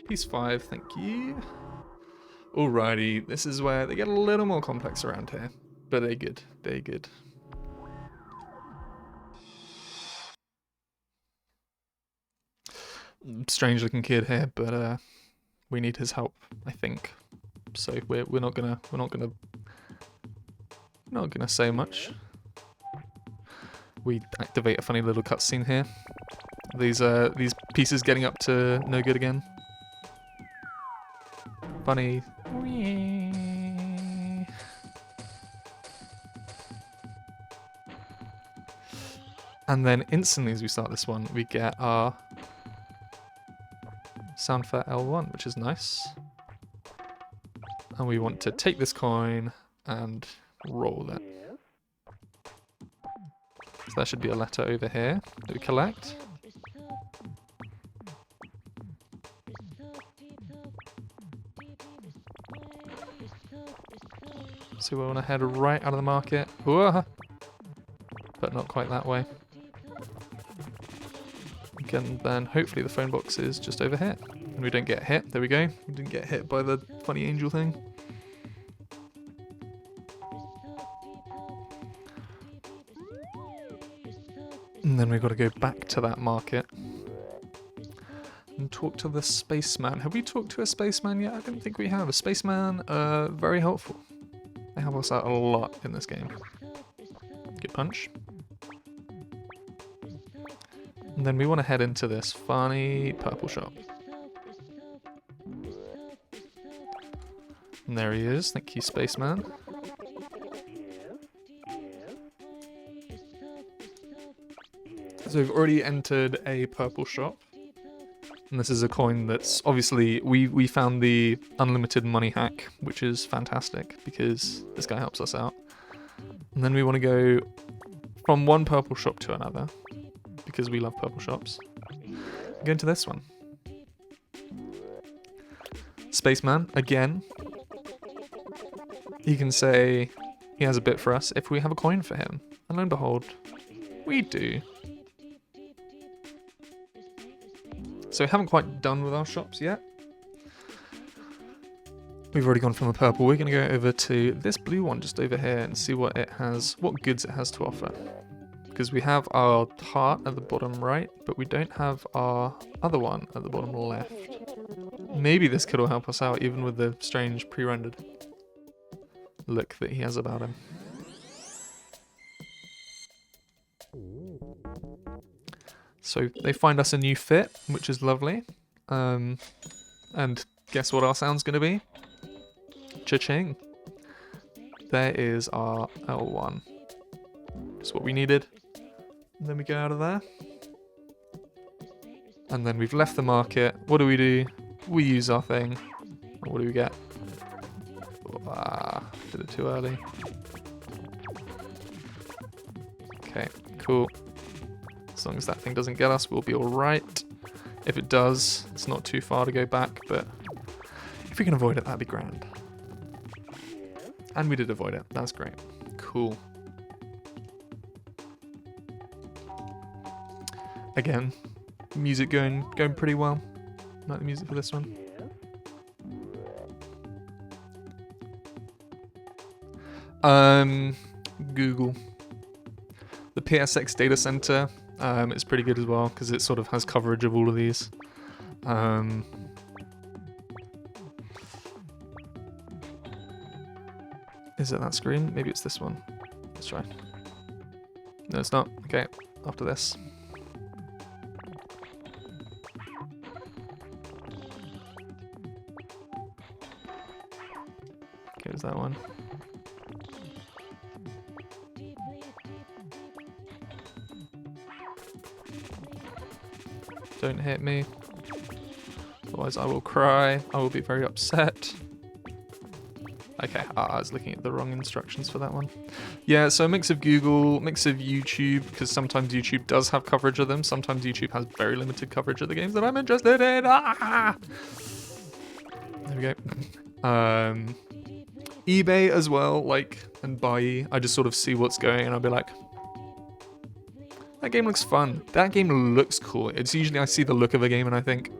Piece 5, thank you. Alrighty, this is where they get a little more complex around here. But they're good. They're good. Strange looking kid here, but we need his help, I think. So we're not gonna say much. We activate a funny little cutscene here. These pieces getting up to no good again. Funny. And then instantly as we start this one, we get our sound for L1, which is nice. And we want to take this coin and roll it. So there should be a letter over here that we collect. So we want to head right out of the market. Whoa! But not quite that way. And then hopefully the phone box is just over here. And we don't get hit. There we go. We didn't get hit by the funny angel thing. And then we've got to go back to that market and talk to the spaceman. Have we talked to a spaceman yet? I don't think we have. A spaceman, very helpful. They help us out a lot in this game. Good punch. And then we want to head into this funny purple shop. And there he is. Thank you, spaceman. So we've already entered a purple shop. And this is a coin that's obviously, we found the unlimited money hack, which is fantastic because this guy helps us out. And then we want to go from one purple shop to another because we love purple shops. Go into this one. Spaceman, again. He can say he has a bit for us if we have a coin for him. And lo and behold, we do. So we haven't quite done with our shops yet. We've already gone from the purple. We're going to go over to this blue one just over here and see what it has, what goods it has to offer. Because we have our heart at the bottom right, but we don't have our other one at the bottom left. Maybe this kid will help us out even with the strange pre-rendered look that he has about him. So they find us a new fit, which is lovely. And guess what our sound's gonna be? Cha-ching. There is our L1. That's what we needed. And then we go out of there. And then we've left the market. What do? We use our thing. What do we get? Ah, did it too early. Okay, cool. As long as that thing doesn't get us, we'll be alright. If it does, it's not too far to go back, but if we can avoid it, that'd be grand. And we did avoid it. That's great. Cool. Again, music going pretty well. Like the music for this one. Google. The PSX data center is pretty good as well because it sort of has coverage of all of these. Is it that screen? Maybe it's this one. Let's try. No, it's not. Okay, after this. Okay, is that one? Don't hit me. Otherwise I will cry. I will be very upset. Okay, I was looking at the wrong instructions for that one. Yeah, so a mix of Google, mix of YouTube, because sometimes YouTube does have coverage of them. Sometimes YouTube has very limited coverage of the games that I'm interested in. Ah! There we go. eBay as well, like, and buy. I just sort of see what's going and I'll be like, that game looks fun. That game looks cool. It's usually I see the look of a game and I think,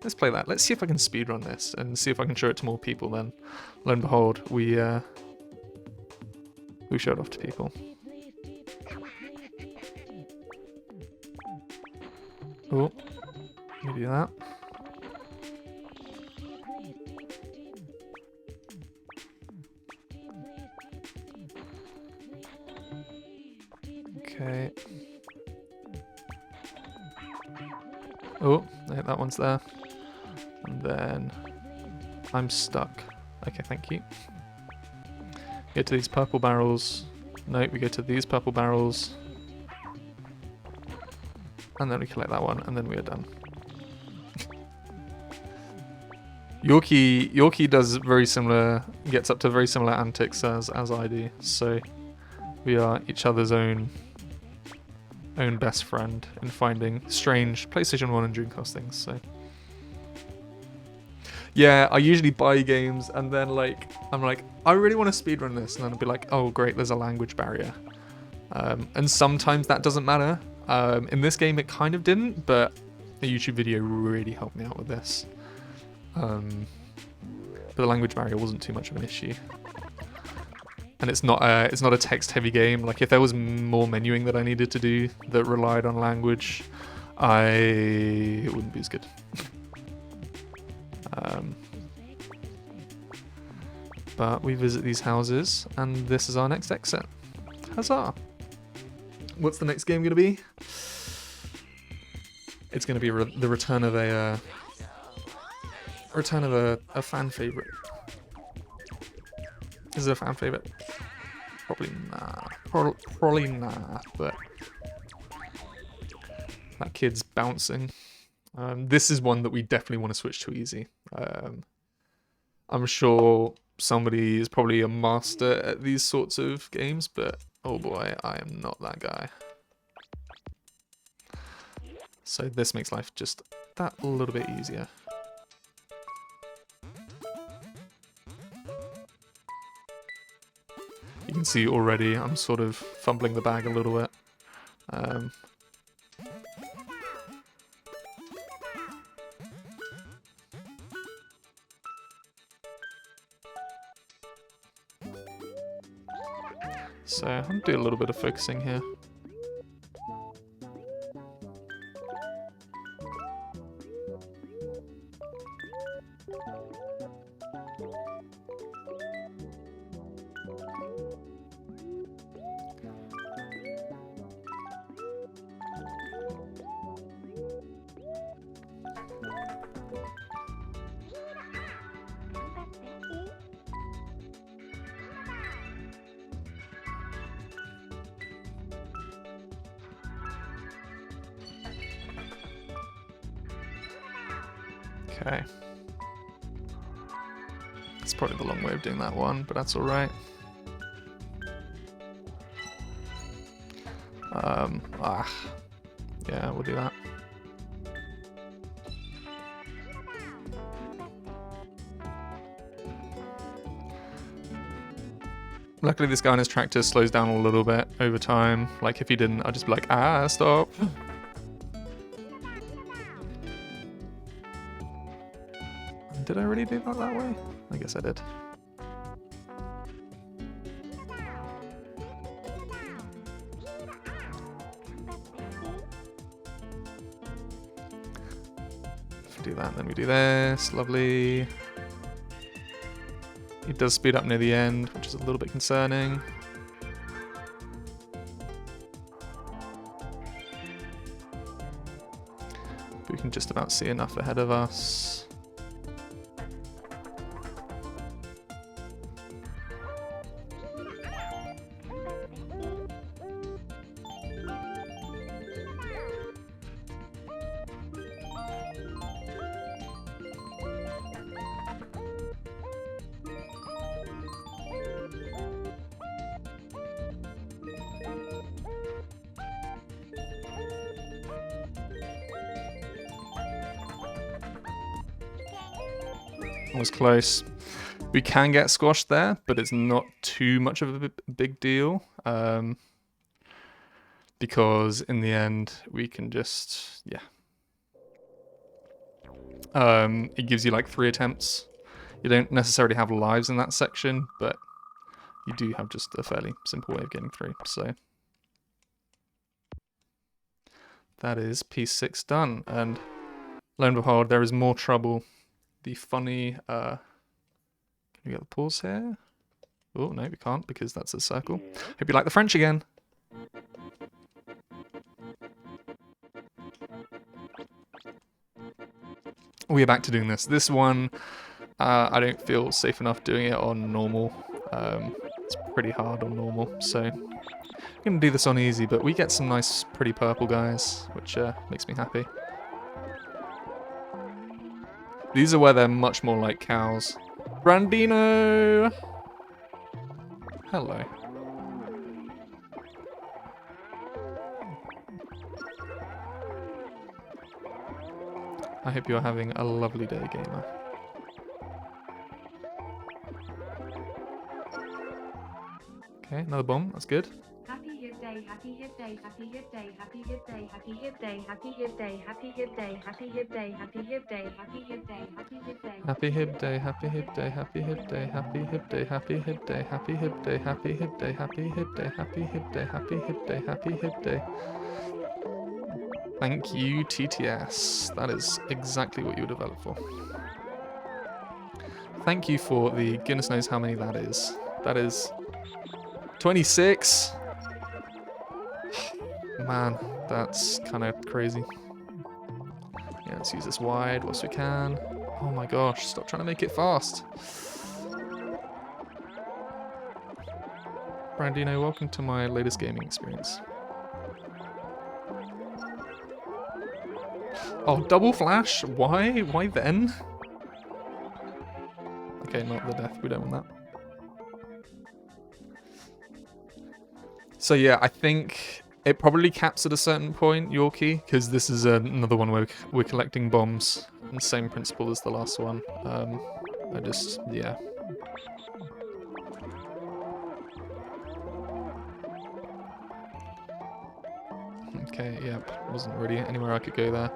let's play that. Let's see if I can speedrun this and see if I can show it to more people. Then, lo and behold, we showed off to people. Oh, let me do that. Okay. Oh, yeah, that one's there. And then I'm stuck. Okay, thank you. Go to these purple barrels. No, we go to these purple barrels. And then we collect that one, and then we are done. Yorkie does very similar, gets up to very similar antics as I do. So we are each other's own best friend in finding strange PlayStation 1 and Dreamcast things. So yeah, I usually buy games and then I'm like, I really want to speedrun this, and then I'll be like, oh great, there's a language barrier. And sometimes that doesn't matter. In this game it kind of didn't, but the YouTube video really helped me out with this. But the language barrier wasn't too much of an issue. And it's not a text-heavy game. Like, if there was more menuing that I needed to do that relied on language, it wouldn't be as good. But we visit these houses, and this is our next exit. Huzzah! What's the next game going to be? It's going to be the return of a fan favorite. Is it a fan favorite? Probably nah. Probably nah, but that kid's bouncing. This is one that we definitely want to switch to easy. I'm sure somebody is probably a master at these sorts of games, but oh boy, I am not that guy. So this makes life just that little bit easier. You can see already I'm sort of fumbling the bag a little bit. So I'm going to do a little bit of focusing here. Okay. It's probably the long way of doing that one, but that's alright. Yeah, we'll do that. Luckily this guy on his tractor slows down a little bit over time. Like if he didn't, I'd just be like, ah, stop. Did I really do that way? I guess I did. If we do that, then we do this. Lovely. It does speed up near the end, which is a little bit concerning. But we can just about see enough ahead of us. Was close. We can get squashed there, but it's not too much of a big deal. Because in the end, we can just, yeah. It gives you like 3 attempts. You don't necessarily have lives in that section, but you do have just a fairly simple way of getting through. So that is piece 6 done. And lo and behold, there is more trouble. The funny, can we get the pause here? Oh, no, we can't because that's a circle. Hope you like the French again. We are back to doing this. This one, I don't feel safe enough doing it on normal. It's pretty hard on normal, so I'm going to do this on easy, but we get some nice, pretty purple guys, which makes me happy. These are where they're much more like cows. Brandino! Hello. I hope you're having a lovely day, gamer. Okay, another bomb. That's good. Happy hip day, happy hip day, happy hip day, happy hip day, happy hip day, happy hip day, happy hip day, happy hip day, happy hip day, happy hip day, happy hip day. Happy hip day, happy hip day, happy hip day, happy hip day, happy hip day, happy hip day, happy hip day, happy hip day, happy hip day, happy hip day, happy hip day. Thank you, TTS. That is exactly what you were developed for. Thank you for the goodness knows how many that is. That is 26. Man, that's kind of crazy. Yeah, let's use this wide whilst we can. Oh my gosh, stop trying to make it fast. Brandino, welcome to my latest gaming experience. Oh, double flash? Why? Why then? Okay, not the death. We don't want that. So yeah, I think it probably caps at a certain point, Yorkie, because this is another one where we're collecting bombs. And same principle as the last one. Yeah. Okay, yep. Wasn't really anywhere I could go there.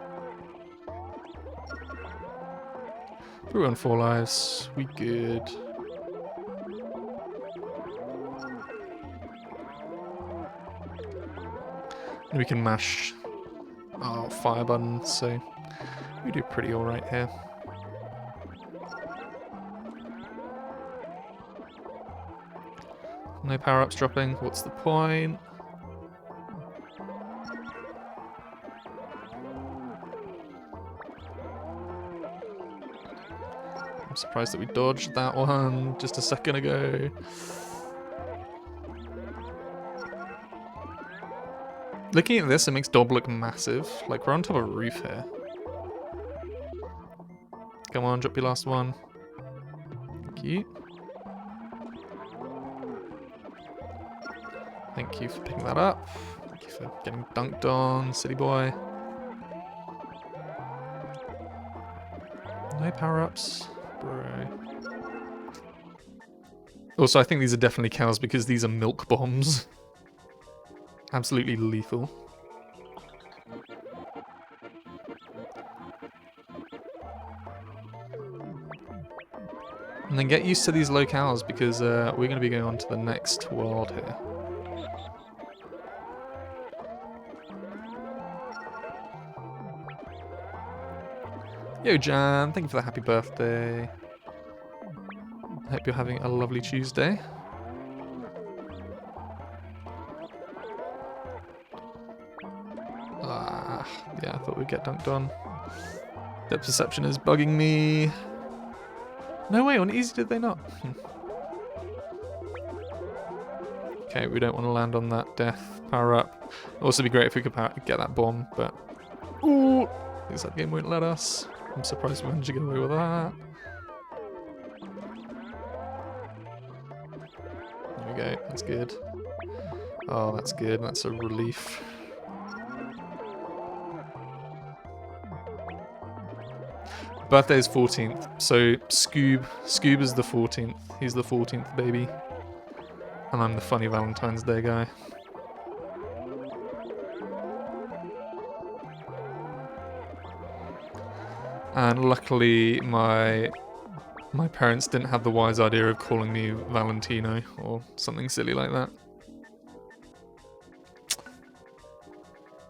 Through on 4 lives. We good. And we can mash our fire button, so we do pretty alright here. No power-ups dropping. What's the point? I'm surprised that we dodged that one just a second ago. Looking at this, it makes Dob look massive. Like, we're on top of a roof here. Come on, drop your last one. Thank you. Thank you for picking that up. Thank you for getting dunked on, city boy. No power-ups, bro. Also, I think these are definitely cows because these are milk bombs. Absolutely lethal. And then get used to these locales because we're going to be going on to the next world here. Yo, Jan, thank you for the happy birthday. I hope you're having a lovely Tuesday. Yeah, I thought we'd get dunked on. Depth perception is bugging me. No way, on easy did they not? Okay, we don't want to land on that death power up. It'd also be great if we could get that bomb, but... Ooh! Looks that game won't let us. I'm surprised we managed to get away with that. There we go, that's good. Oh, that's good, that's a relief. Birthday is 14th, so Scoob is the 14th. He's the 14th baby. And I'm the funny Valentine's Day guy. And luckily my parents didn't have the wise idea of calling me Valentino or something silly like that.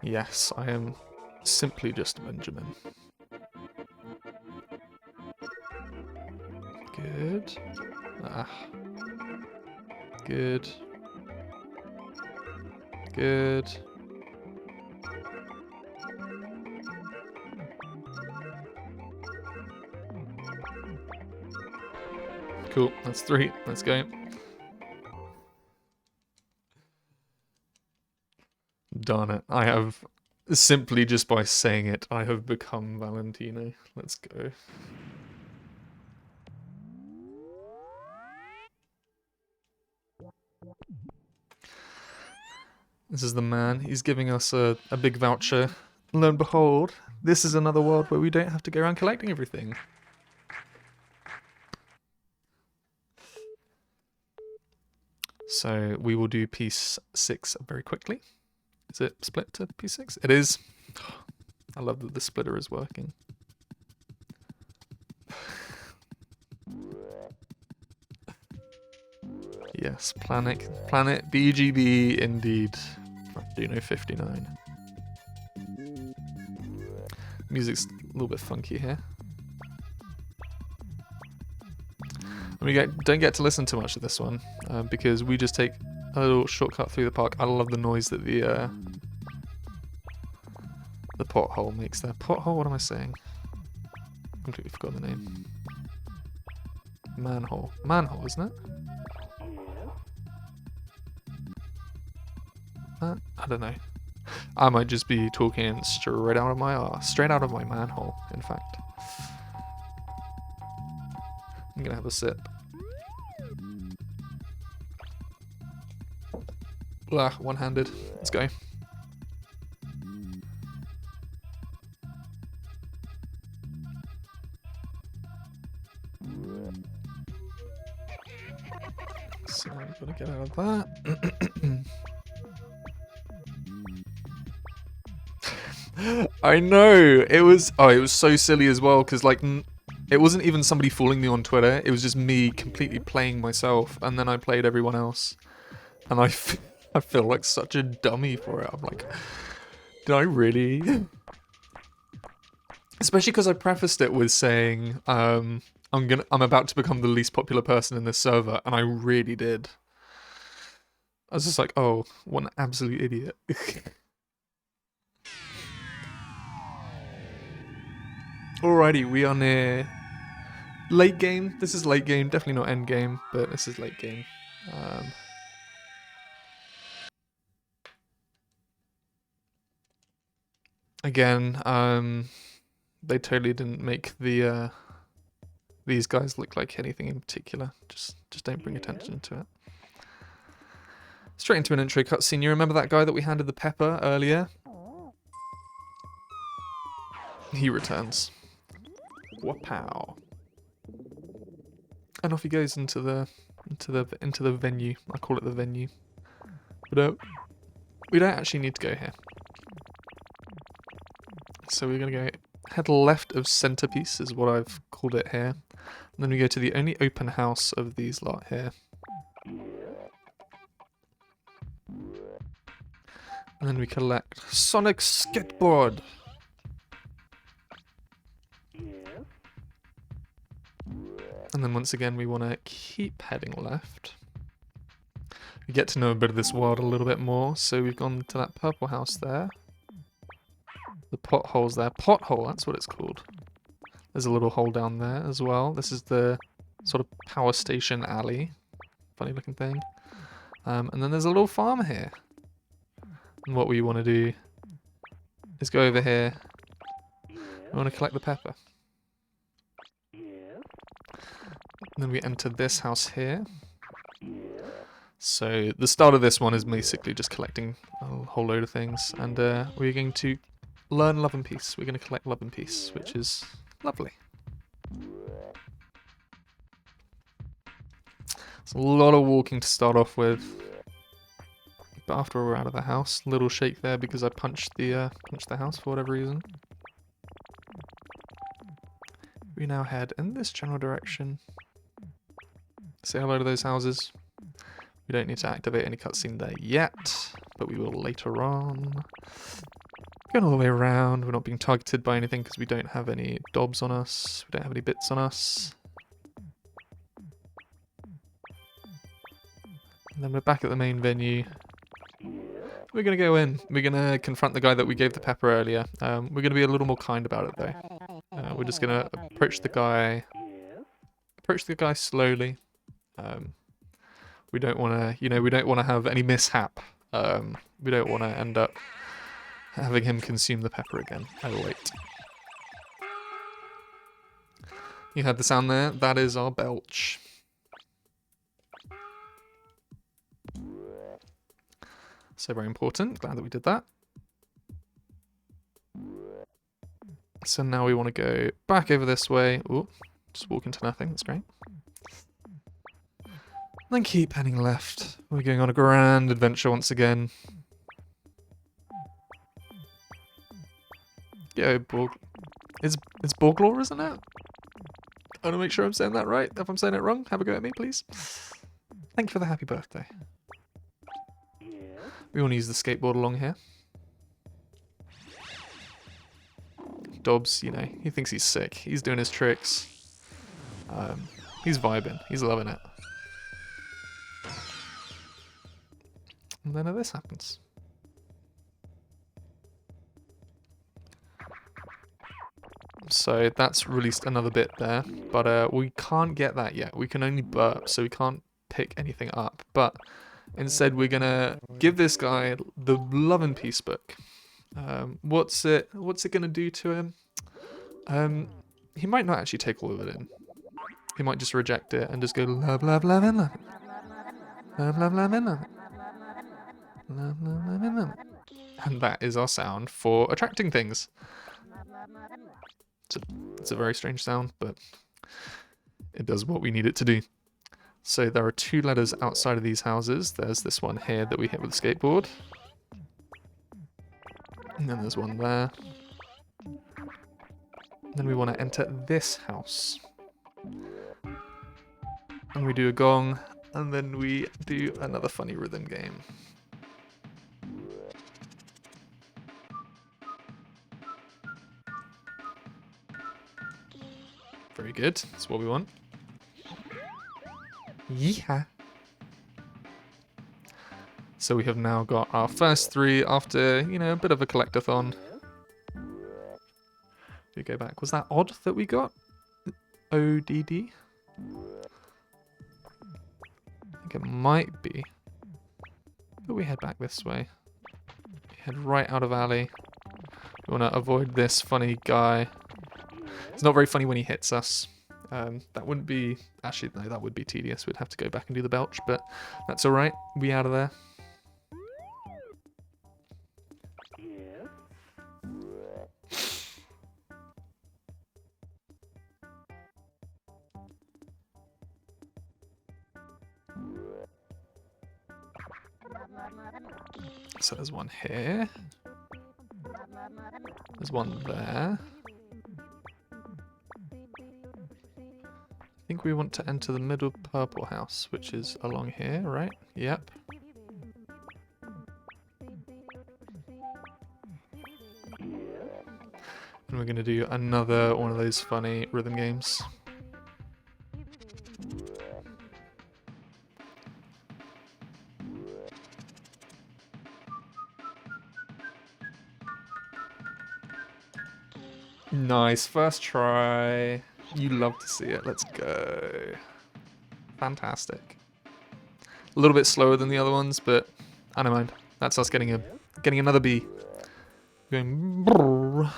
Yes, I am simply just Benjamin. Good. Good. Good. Cool, that's 3. Let's go. Darn it. I have, simply just by saying it, I have become Valentino. Let's go. This is the man. He's giving us a big voucher. Lo and behold, this is another world where we don't have to go around collecting everything. So we will do piece 6 very quickly. Is it split to piece 6? It is. I love that the splitter is working. Yes, Planet BGB indeed. Arduino 59. Music's a little bit funky here. And don't get to listen too much of this one because we just take a little shortcut through the park. I love the noise that the pothole makes there. Pothole? What am I saying? Completely forgot the name. Manhole. Manhole, isn't it? I don't know. I might just be talking straight out of my arse. Straight out of my manhole, in fact. I'm gonna have a sip. Blah, one-handed. Let's go. So I'm gonna get out of that. I know, it was so silly as well because like it wasn't even somebody fooling me on Twitter, it was just me completely playing myself and then I played everyone else and I feel like such a dummy for it. I'm like, did I really? Especially because I prefaced it with saying I'm about to become the least popular person in this server, and I really did. I was just like, oh, what an absolute idiot. Alrighty, we are near late game. This is late game, definitely not end game, but this is late game. Again, they totally didn't make the these guys look like anything in particular. Just don't bring attention to it. Straight into an intro cutscene. You remember that guy that we handed the pepper earlier? He returns. Wapow. And off he goes into the venue. I call it the venue. But we don't actually need to go here. So we're gonna go head left of centerpiece is what I've called it here. And then we go to the only open house of these lot here. And then we collect Sonic Skateboard. And then once again we want to keep heading left. We get to know a bit of this world a little bit more, so we've gone to that purple house there. The pothole's there. Pothole, that's what it's called. There's a little hole down there as well. This is the sort of power station alley. Funny looking thing. And then there's a little farm here. And what we want to do is go over here. We want to collect the pepper. And then we enter this house here. So the start of this one is basically just collecting a whole load of things. And we're going to learn Love and Peace. We're going to collect Love and Peace, which is lovely. It's a lot of walking to start off with. But after we're out of the house, little shake there because I punched the house for whatever reason. We now head in this general direction. Say hello to those houses. We don't need to activate any cutscene there yet, but we will later on. Going all the way around. We're not being targeted by anything because we don't have any dobs on us. We don't have any bits on us. And then we're back at the main venue. We're going to go in. We're going to confront the guy that we gave the pepper earlier. We're going to be a little more kind about it though. We're just going to approach the guy slowly. We don't want to, we don't want to have any mishap. We don't want to end up having him consume the pepper again. Oh wait. You heard the sound there? That is our belch. So very important. Glad that we did that. So now we want to go back over this way. Ooh, just walk into nothing. That's great. Then keep heading left. We're going on a grand adventure once again. Yo, Borg. It's Borglor, isn't it? I want to make sure I'm saying that right. If I'm saying it wrong, have a go at me, please. Thank you for the happy birthday. We want to use the skateboard along here. Dobbs, he thinks he's sick. He's doing his tricks. He's vibing. He's loving it. And then this happens. So that's released another bit there, but we can't get that yet. We can only burp, so we can't pick anything up. But instead, we're gonna give this guy the Love and Peace book. What's it gonna do to him? He might not actually take all of it in. He might just reject it and just go love, love, love, and love. Love, love, love, and love. Love, love, love, and love. And that is our sound for attracting things. It's a very strange sound, but it does what we need it to do. So there are 2 letters outside of these houses. There's this one here that we hit with a skateboard. And then there's one there. Then we want to enter this house. And we do a gong, and then we do another funny rhythm game. Very good. That's what we want. Yeah. So we have now got our first 3 after, a bit of a collectathon. We go back. Was that odd that we got? ODD? I think it might be. But we head back this way. We head right out of alley. We want to avoid this funny guy. It's not very funny when he hits us. That wouldn't be... Actually, no, that would be tedious. We'd have to go back and do the belch, but that's alright. We out of there. So there's one here. There's one there. I think we want to enter the middle purple house, which is along here, right? Yep. And we're going to do another one of those funny rhythm games. Nice, first try. You love to see it. Let's go. Fantastic. A little bit slower than the other ones, but I don't mind. That's us getting another B. Going brrr.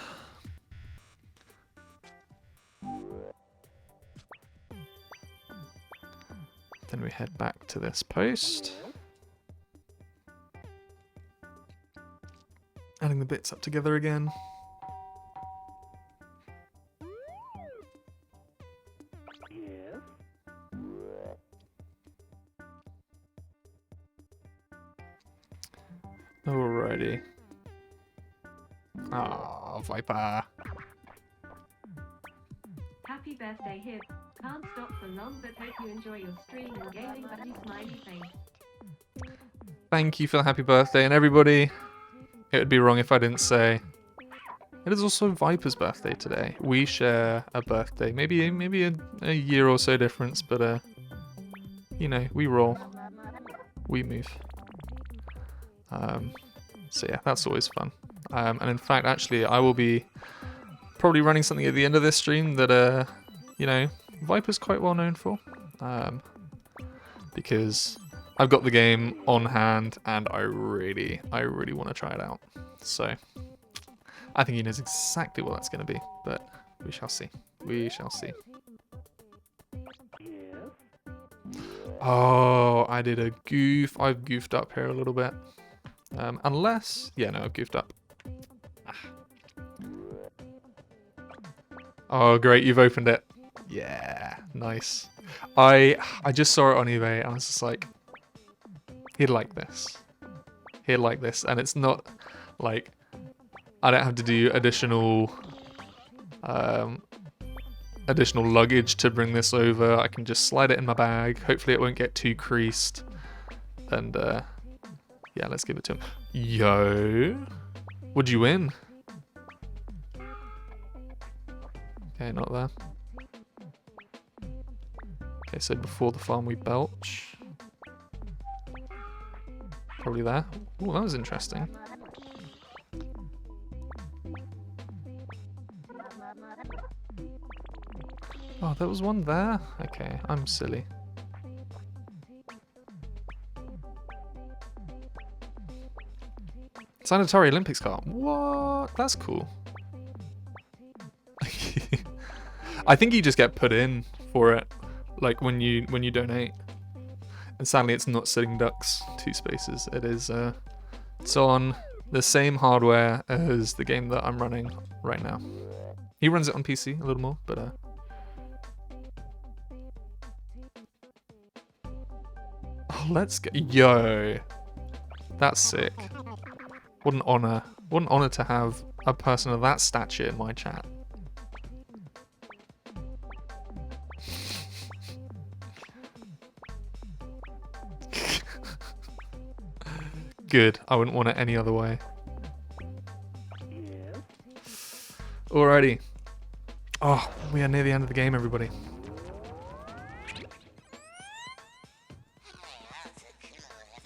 Then we head back to this post. Adding the bits up together again. Alrighty. Ah, Viper. Happy birthday, Hib. Can't stop for long, but hope you enjoy your stream and gaming buddy smiley face. Thank you for the happy birthday, and everybody, it would be wrong if I didn't say it is also Viper's birthday today. We share a birthday, maybe a year or so difference, but you know, we roll, we move. So yeah, that's always fun. And in fact, actually, I will be probably running something at the end of this stream that you know, Viper's quite well known for, because I've got the game on hand and I really want to try it out. So I think he knows exactly what that's going to be, but we shall see. We shall see. Oh, I did a goof. I've goofed up here a little bit. Unless, yeah, no, I've goofed up. Oh, great, you've opened it. Yeah, nice. I just saw it on eBay and I was just like, he'd like this. He'd like this. And it's not like, I don't have to do additional luggage to bring this over. I can just slide it in my bag. Hopefully it won't get too creased. And yeah, let's give it to him. Yo, what'd you win? Okay, not there. Okay, so before the farm we belch. Probably there. Oh, that was interesting. Oh, there was one there? Okay, I'm silly. Sanitary Olympics car. What? That's cool. I think you just get put in for it, like when you donate. And sadly, it's not Sitting Ducks 2 Spaces. It is it's on the same hardware as the game that I'm running right now. He runs it on PC a little more, but oh, let's go. Yo, that's sick. What an honor. What an honor to have a person of that stature in my chat. Good. I wouldn't want it any other way. Alrighty. Oh, we are near the end of the game, everybody.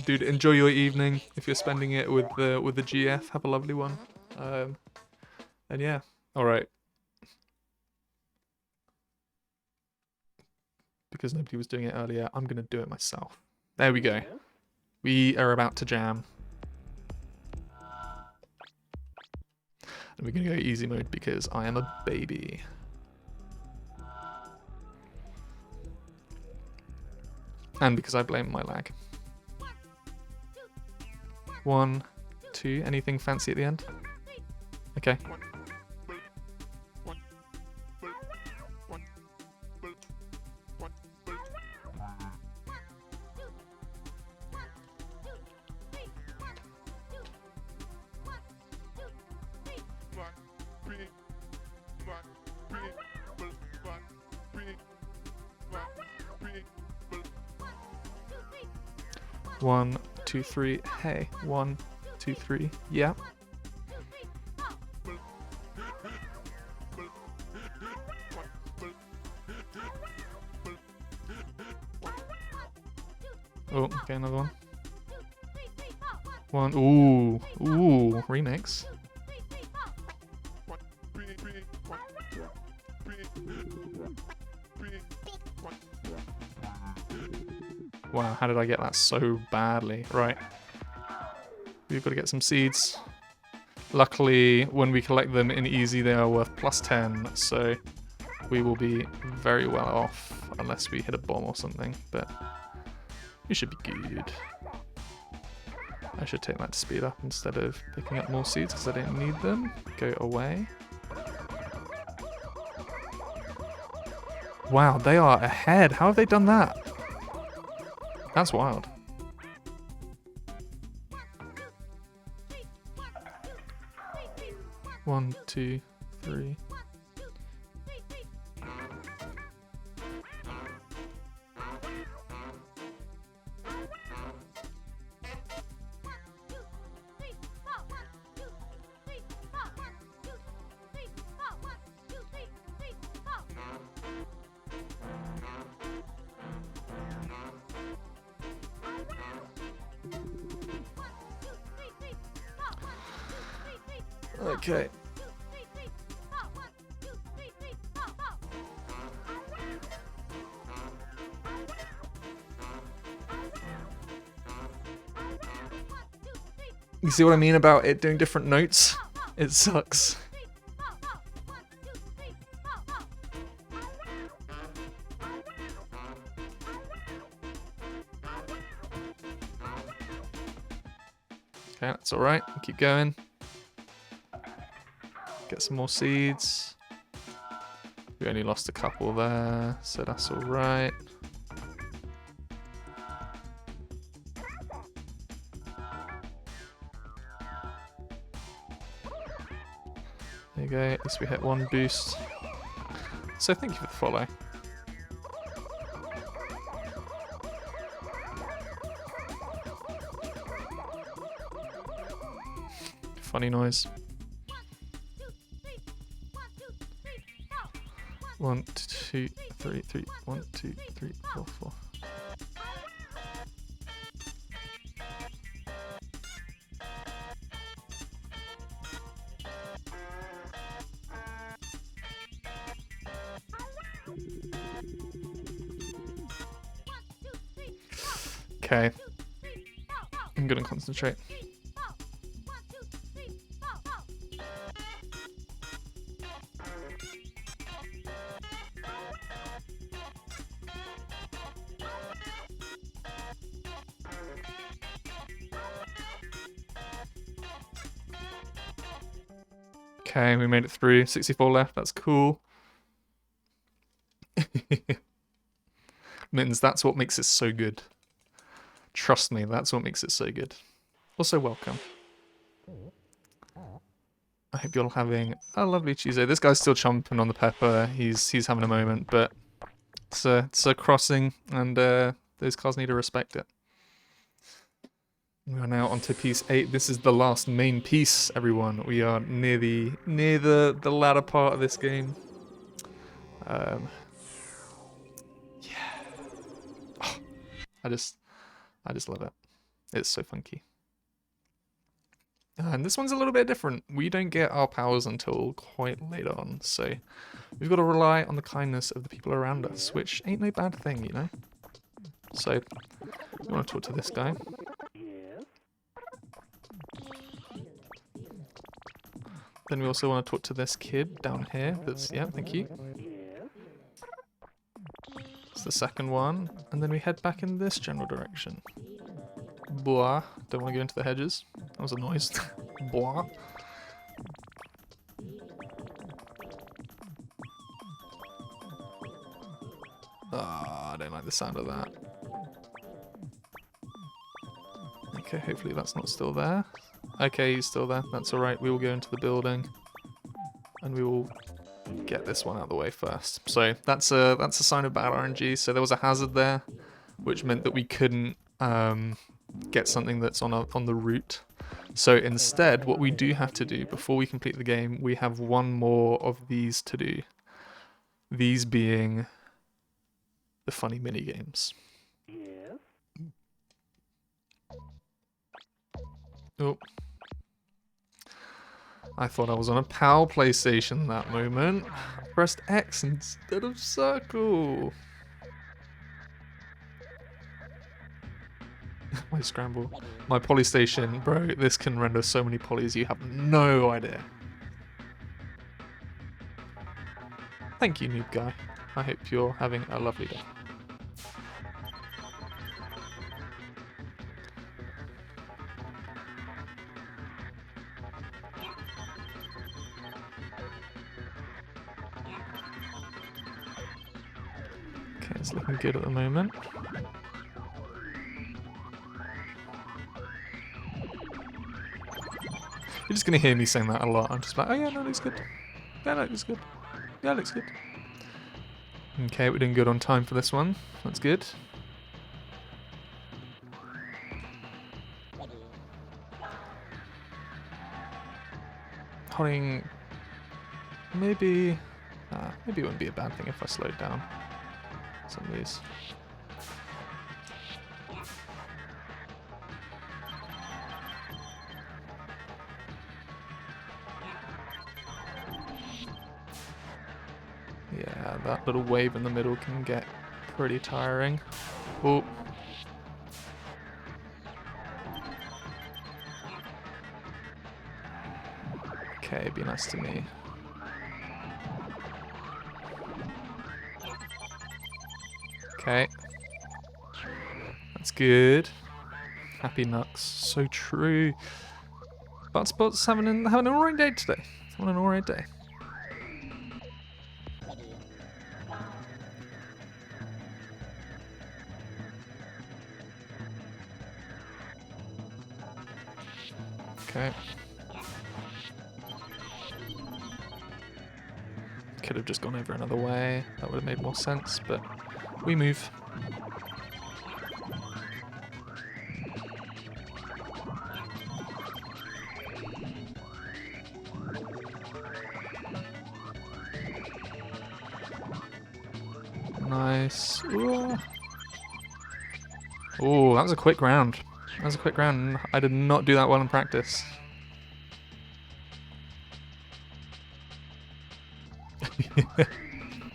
Dude, enjoy your evening. If you're spending it with the GF, have a lovely one. And yeah, all right. Because nobody was doing it earlier, I'm gonna do it myself. There we go. We are about to jam. And we're gonna go easy mode because I am a baby. And because I blame my lag. 1, 2, anything fancy at the end? Okay. One, two, three. Hey, 1, 2, 3. Yeah. Oh, okay, another one. 1. Ooh, ooh, remix. Wow, how did I get that so badly? Right. We've got to get some seeds. Luckily, when we collect them in easy, they are worth +10, so we will be very well off unless we hit a bomb or something, but we should be good. I should take that to speed up instead of picking up more seeds because I don't need them. Go away. Wow, they are ahead. How have they done that? That's wild. One, 2, 3. Okay. You see what I mean about it doing different notes? It sucks. Okay, that's alright. Keep going. Get some more seeds. We only lost a couple there, so that's alright. There you go, at least we hit 1 boost. So thank you for the follow. Funny noise. 1, 2, 3, 3. 1, 2, 3, 4, 4. Okay. I'm gonna concentrate. Okay, we made it through. 64 left, that's cool. Mittens, that's what makes it so good. Trust me, that's what makes it so good. Also, welcome. I hope you're all having a lovely Tuesday. This guy's still chomping on the pepper. He's having a moment, but it's a crossing, and those cars need to respect it. We are now on to piece 8. This is the last main piece, everyone. We are near the latter part of this game. Yeah. Oh, I just love it. It's so funky. And this one's a little bit different. We don't get our powers until quite late on, so we've got to rely on the kindness of the people around us, which ain't no bad thing, you know? So, we want to talk to this guy. Then we also want to talk to this kid down here. That's, yeah, thank you. That's the second one. And then we head back in this general direction. Blah. Don't want to go into the hedges. That was a noise. Blah. Ah, I don't like the sound of that. Okay, hopefully that's not still there. Okay, he's still there. That's alright. We will go into the building. And we will get this one out of the way first. So that's a sign of bad RNG. So there was a hazard there, which meant that we couldn't get something that's on the route. So instead, what we do have to do before we complete the game, we have one more of these to do. These being the funny mini games. Yes. Oh. I thought I was on a PAL PlayStation that moment. Pressed X instead of circle. My scramble. My polystation, bro, this can render so many polys you have no idea. Thank you, noob guy. I hope you're having a lovely day. Okay, it's looking good at the moment. You're just going to hear me saying that a lot. I'm just like, oh yeah, no, it looks good. Yeah, no, it looks good. Yeah, it looks good. Okay, we're doing good on time for this one. That's good. Holding... Maybe it wouldn't be a bad thing if I slowed down some of these. Yeah, that little wave in the middle can get pretty tiring. Oh. Okay, be nice to me. Okay. That's good. Happy Nux. So true. But Spot's having an alright day today. Having an alright day. Okay. Could have just gone over another way. That would have made more sense, but we move. Nice. Ooh. Oh, that was a quick round. That was a quick round. I did not do that well in practice.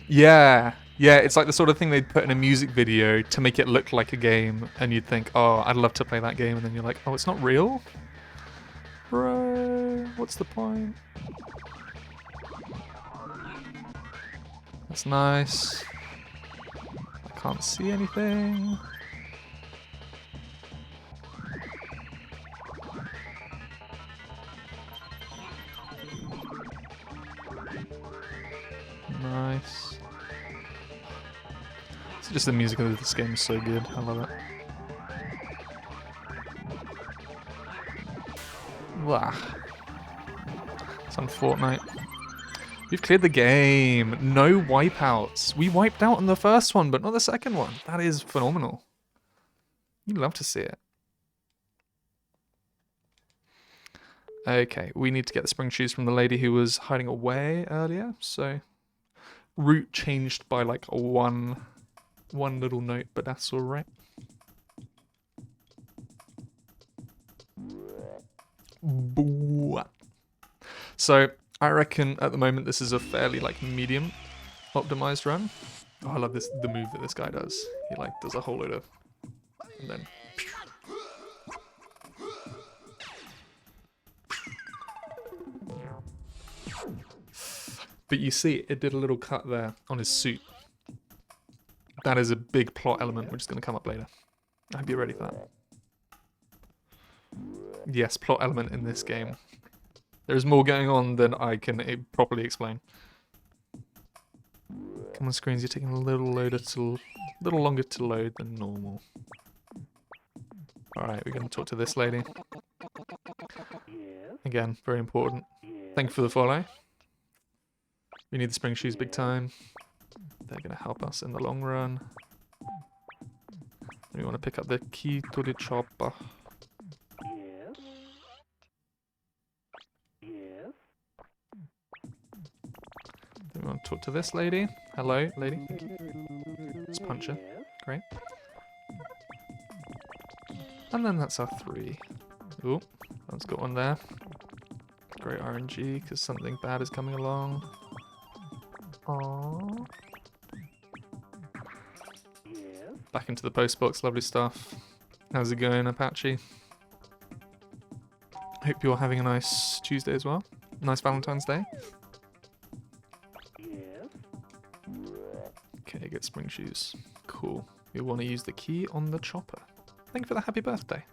Yeah, it's like the sort of thing they'd put in a music video to make it look like a game, and you'd think, oh, I'd love to play that game, and then you're like, oh, it's not real? Bro, what's the point? That's nice. I can't see anything. Nice. It's just the music of this game is so good. I love it. Wah. It's on Fortnite. We've cleared the game. No wipeouts. We wiped out on the first one, but not the second one. That is phenomenal. You'd love to see it. Okay, we need to get the spring shoes from the lady who was hiding away earlier, so... Route changed by like one little note, but that's alright. So I reckon at the moment this is a fairly like medium optimized run. Oh, I love the move that this guy does. He like does a whole load of, and then. But you see, it did a little cut there on his suit. That is a big plot element which is going to come up later. I hope you're ready for that. Yes, plot element in this game. There's more going on than I can properly explain. Come on, screens, you're taking a little longer to load than normal. Alright, we're going to talk to this lady. Again, very important. Thank you for the follow. We need the spring shoes big time. They're going to help us in the long run. We want to pick up the key to the chopper. Then we want to talk to this lady. Hello, lady. Thank you. Let's punch her. Great. And then that's our 3. Ooh, that's got one there. Great RNG, because something bad is coming along. Aww. Back into the post box, lovely stuff. How's it going, Apache? Hope you're having a nice Tuesday as well. Nice Valentine's Day. Okay, get spring shoes. Cool. We want to use the key on the chopper. Thank you for the happy birthday.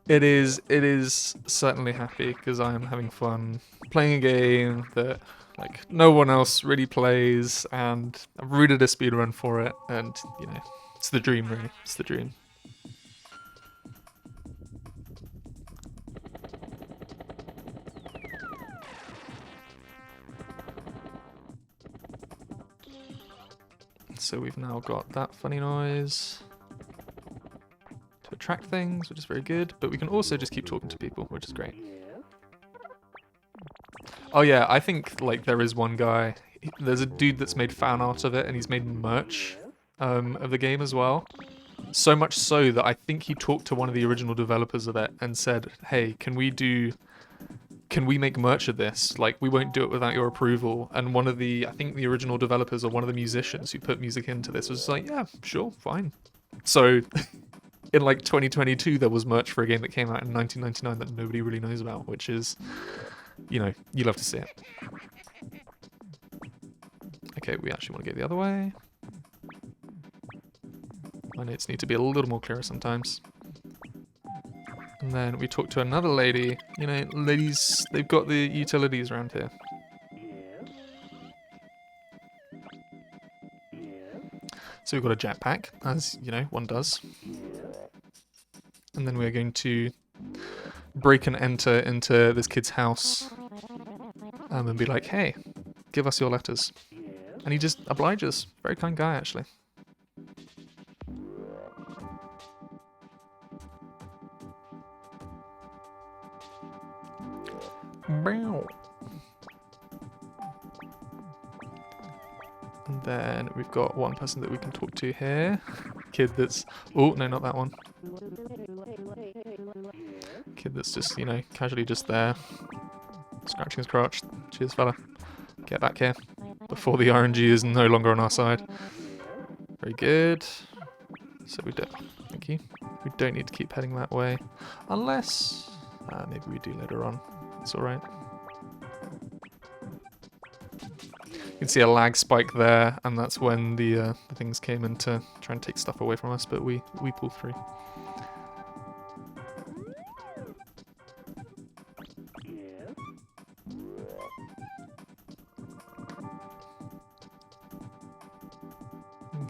It is certainly happy because I am having fun playing a game that like no one else really plays, and I've rooted a speedrun for it, and you know, it's the dream really. It's the dream. So we've now got that funny noise to attract things, which is very good, but we can also just keep talking to people, which is great. Oh yeah, I think like there is one guy, there's a dude that's made fan art of it, and he's made merch of the game as well. So much so that I think he talked to one of the original developers of it and said, hey, can we make merch of this? Like, we won't do it without your approval. And one of the, I think the original developers or one of the musicians who put music into this was like, yeah, sure, fine. So in like 2022, there was merch for a game that came out in 1999 that nobody really knows about, which is, you know, you love to see it. Okay, we actually want to go the other way. My notes need to be a little more clearer sometimes. And then we talk to another lady. You know, ladies, they've got the utilities around here. So we've got a jetpack, as you know, one does. And then we're going to break and enter into this kid's house and be like, hey, give us your letters. And he just obliges. Very kind guy, actually. And then we've got one person that we can talk to here. Kid that's... Oh, no, not that one. Kid that's just, you know, casually just there. Scratching his crotch. Cheers, fella. Get back here. Before the RNG is no longer on our side. Very good. So we don't... Thank you. We don't need to keep heading that way. Unless... maybe we do later on. It's alright. You can see a lag spike there, and that's when the things came in to try and take stuff away from us, but we pull through.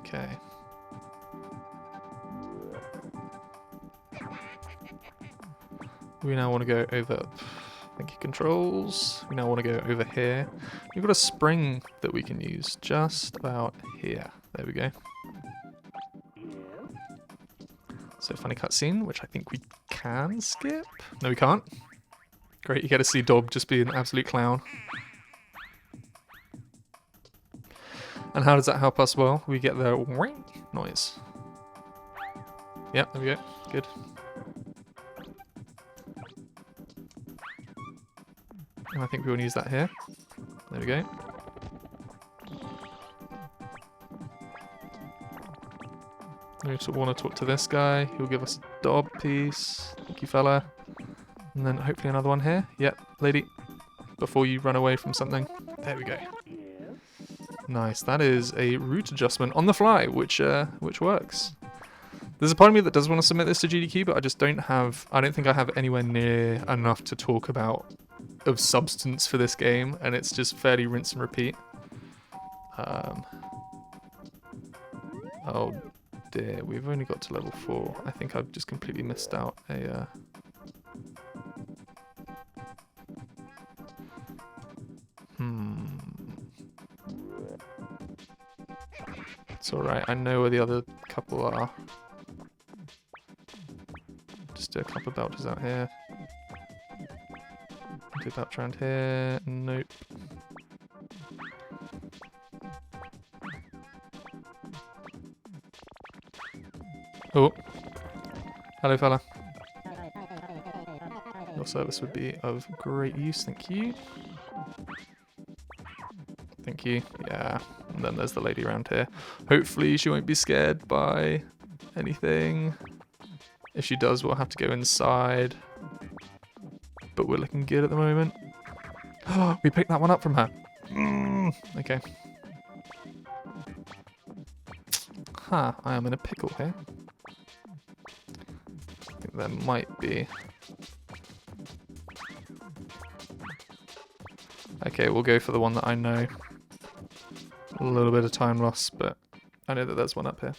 Okay. We now want to go over... Thank you, controls. We now want to go over here. We've got a spring that we can use just about here. There we go. So funny cutscene, which I think we can skip. No, we can't. Great, you get to see Dob just be an absolute clown. And how does that help us? Well, we get the ring noise. Yep, there we go. Good. And I think we want to use that here. There we go. We want to talk to this guy. He'll give us a Dob piece. Thank you, fella. And then hopefully another one here. Yep, lady. Before you run away from something. There we go. Nice. That is a route adjustment on the fly, which works. There's a part of me that does want to submit this to GDQ, but I just don't have. I don't think I have anywhere near enough to talk about of substance for this game, and it's just fairly rinse and repeat. Oh dear, we've only got to level 4. I think I've just completely missed out a. It's alright, I know where the other couple are. Just do a couple of belters out here. Do belts around here. Nope. Oh. Hello, fella. Your service would be of great use, thank you. Thank you. Yeah. And then there's the lady around here. Hopefully she won't be scared by anything. If she does, we'll have to go inside. But we're looking good at the moment. Oh, we picked that one up from her. Okay. Huh, I am in a pickle here. I think there might be... Okay, we'll go for the one that I know. A little bit of time loss, but I know that there's one up here.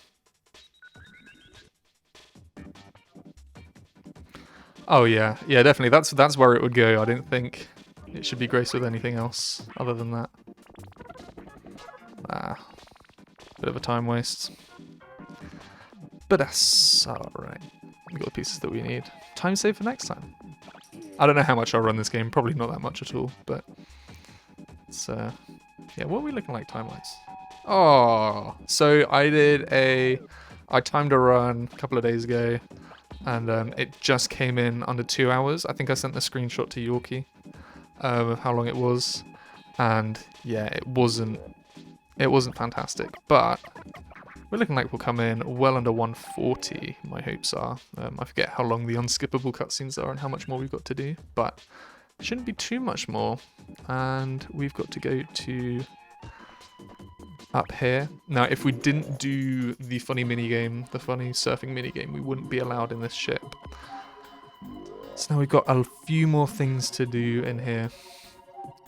Oh yeah, yeah, definitely. That's where it would go. I don't think it should be graced with anything else other than that. Bit of a time waste. But that's alright. We got the pieces that we need. Time save for next time. I don't know how much I'll run this game. Probably not that much at all, but it's yeah, what are we looking like time-wise? Oh, so I timed a run a couple of days ago, and it just came in under 2 hours. I think I sent the screenshot to Yorkie of how long it was, and yeah, it wasn't fantastic, but we're looking like we'll come in well under 140, my hopes are. I forget how long the unskippable cutscenes are and how much more we've got to do, but it shouldn't be too much more. And we've got to go to up here. Now, if we didn't do the funny minigame, the funny surfing minigame, we wouldn't be allowed in this ship. So now we've got a few more things to do in here.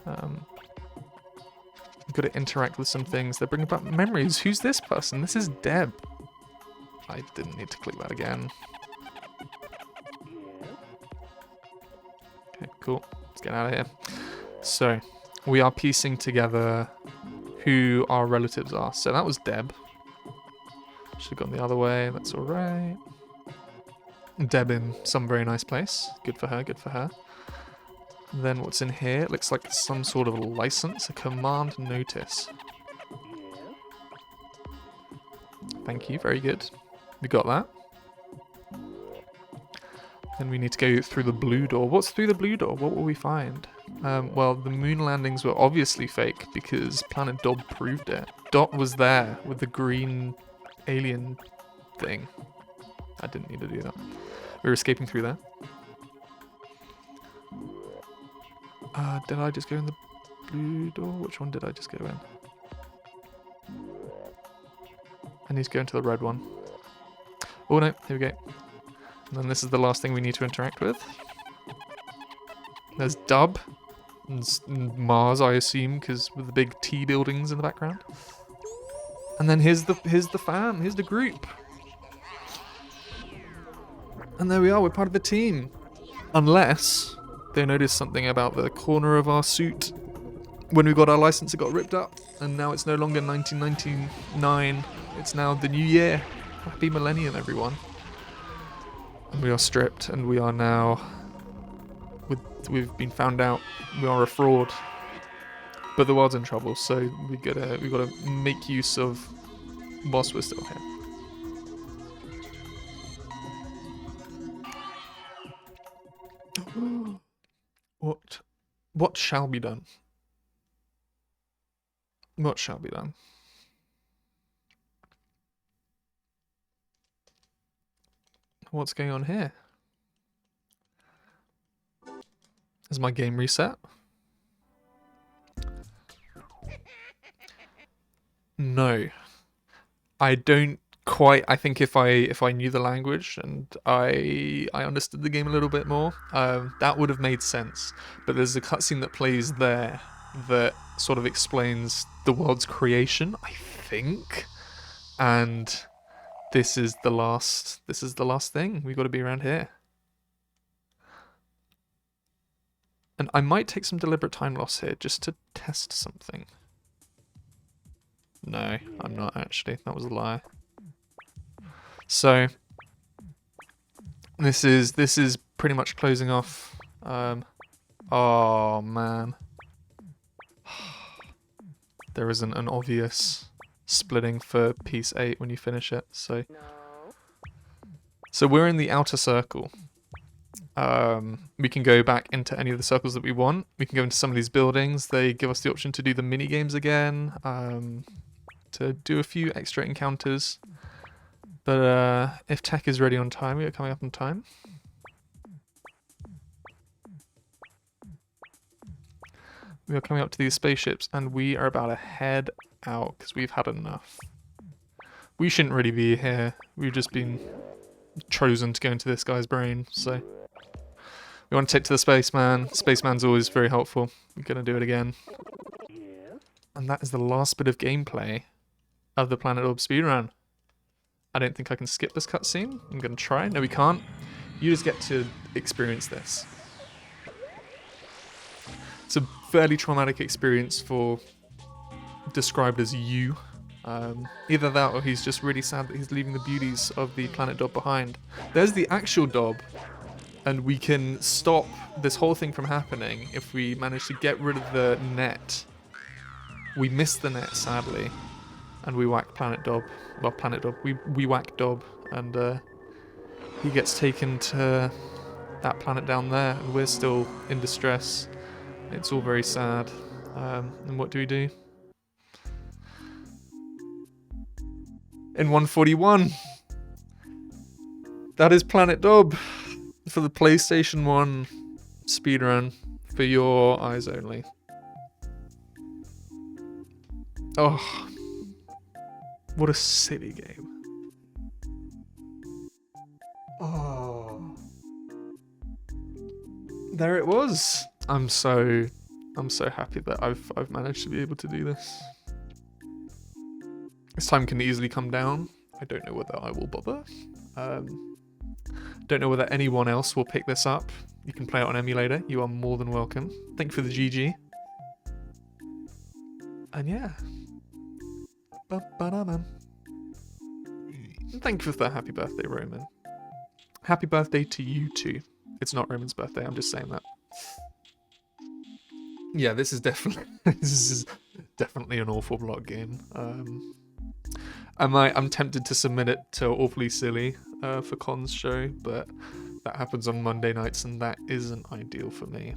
We've got to interact with some things. They're bringing back memories. Who's this person? This is Deb. I didn't need to click that again. Okay, cool. Let's get out of here. So, we are piecing together who our relatives are. So that was Deb. Should have gone the other way. That's alright. Deb in some very nice place. Good for her, good for her. Then what's in here? It looks like some sort of license, a command notice. Thank you, very good. We got that. Then we need to go through the blue door. What's through the blue door? What will we find? Well, the moon landings were obviously fake because Planet Dob proved it. Dot was there with the green alien thing. I didn't need to do that. We were escaping through there. Did I just go in the blue door? Which one did I just go in? I need to go into the red one. Oh no, here we go. And then this is the last thing we need to interact with. There's Dub. And Mars, I assume, because with the big T buildings in the background. And then here's the fam, here's the group. And there we are, we're part of the team. Unless they noticed something about the corner of our suit. When we got our license, it got ripped up. And now it's no longer 1999. It's now the new year. Happy millennium, everyone. And we are stripped, and we are now... We've been found out. We are a fraud. But the world's in trouble, so we gotta make use of whilst we're still here. What shall be done? What shall be done? What's going on here? Is my game reset? know. I don't quite. I think if I knew the language and I understood the game a little bit more, that would have made sense. But there's a cutscene that plays there that sort of explains the world's creation, I think, and this is the last thing. We've got to be around here. And I might take some deliberate time loss here just to test something. No, I'm not actually. That was a lie. So this is pretty much closing off. Oh man, there isn't an obvious splitting for piece 8 when you finish it. So we're in the outer circle. We can go back into any of the circles that we want. We can go into some of these buildings. They give us the option to do the mini games again, to do a few extra encounters. But if tech is ready on time, we are coming up on time. We are coming up to these spaceships, and we are about to head out because we've had enough. We shouldn't really be here. We've just been chosen to go into this guy's brain, so we want to take to the spaceman. Spaceman's always very helpful. We're gonna do it again. And that is the last bit of gameplay of the Planet Dob speedrun. I don't think I can skip this cutscene. I'm gonna try. No, we can't. You just get to experience this. It's a fairly traumatic experience for described as you. Either that or he's just really sad that he's leaving the beauties of the Planet Dob behind. There's the actual Dob, and we can stop this whole thing from happening if we manage to get rid of the net. We miss the net, sadly, and we whack Planet Dob. Well, Planet Dob. We whack Dob, and he gets taken to that planet down there, and we're still in distress. It's all very sad. And what do we do? In 141, that is Planet Dob for the PlayStation 1 speedrun for your eyes only. Oh, what a silly game. Oh, there it was. I'm so happy that I've managed to be able to do this. This time can easily come down. I don't know whether I will bother. Don't know whether anyone else will pick this up. You can play it on emulator. You are more than welcome. Thank you for the GG. And yeah. And thank you for the happy birthday, Roman. Happy birthday to you too. It's not Roman's birthday, I'm just saying that. Yeah, this is definitely an awful vlog game. I'm tempted to submit it to Awfully Silly for Con's show, but that happens on Monday nights and that isn't ideal for me.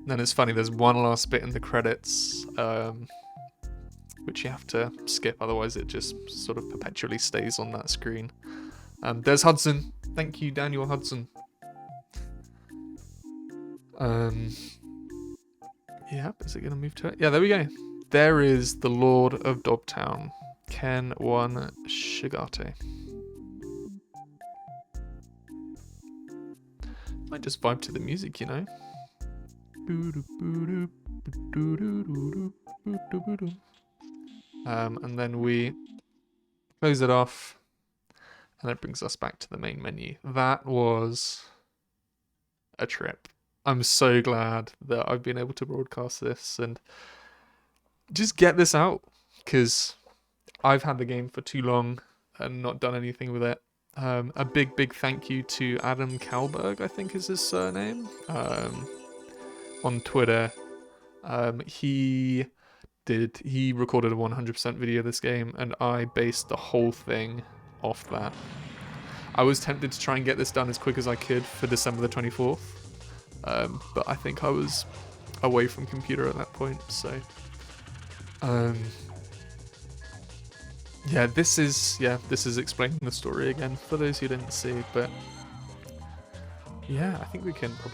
Then it's funny, there's one last bit in the credits, which you have to skip, otherwise it just sort of perpetually stays on that screen. There's Hudson. Thank you, Daniel Hudson. Yeah, is it going to move to it? Yeah, there we go. There is the Lord of Dobtown, Ken 1 Shigate. Might just vibe to the music, you know. And then we close it off, and it brings us back to the main menu. That was a trip. I'm so glad that I've been able to broadcast this and just get this out, because I've had the game for too long and not done anything with it. A big thank you to Adam Kalberg, I think is his surname, on Twitter. He recorded a 100% video of this game, and I based the whole thing off that. I was tempted to try and get this done as quick as I could for December the 24th, but I think I was away from computer at that point, so yeah, this is explaining the story again for those who didn't see, but yeah, I think we can probably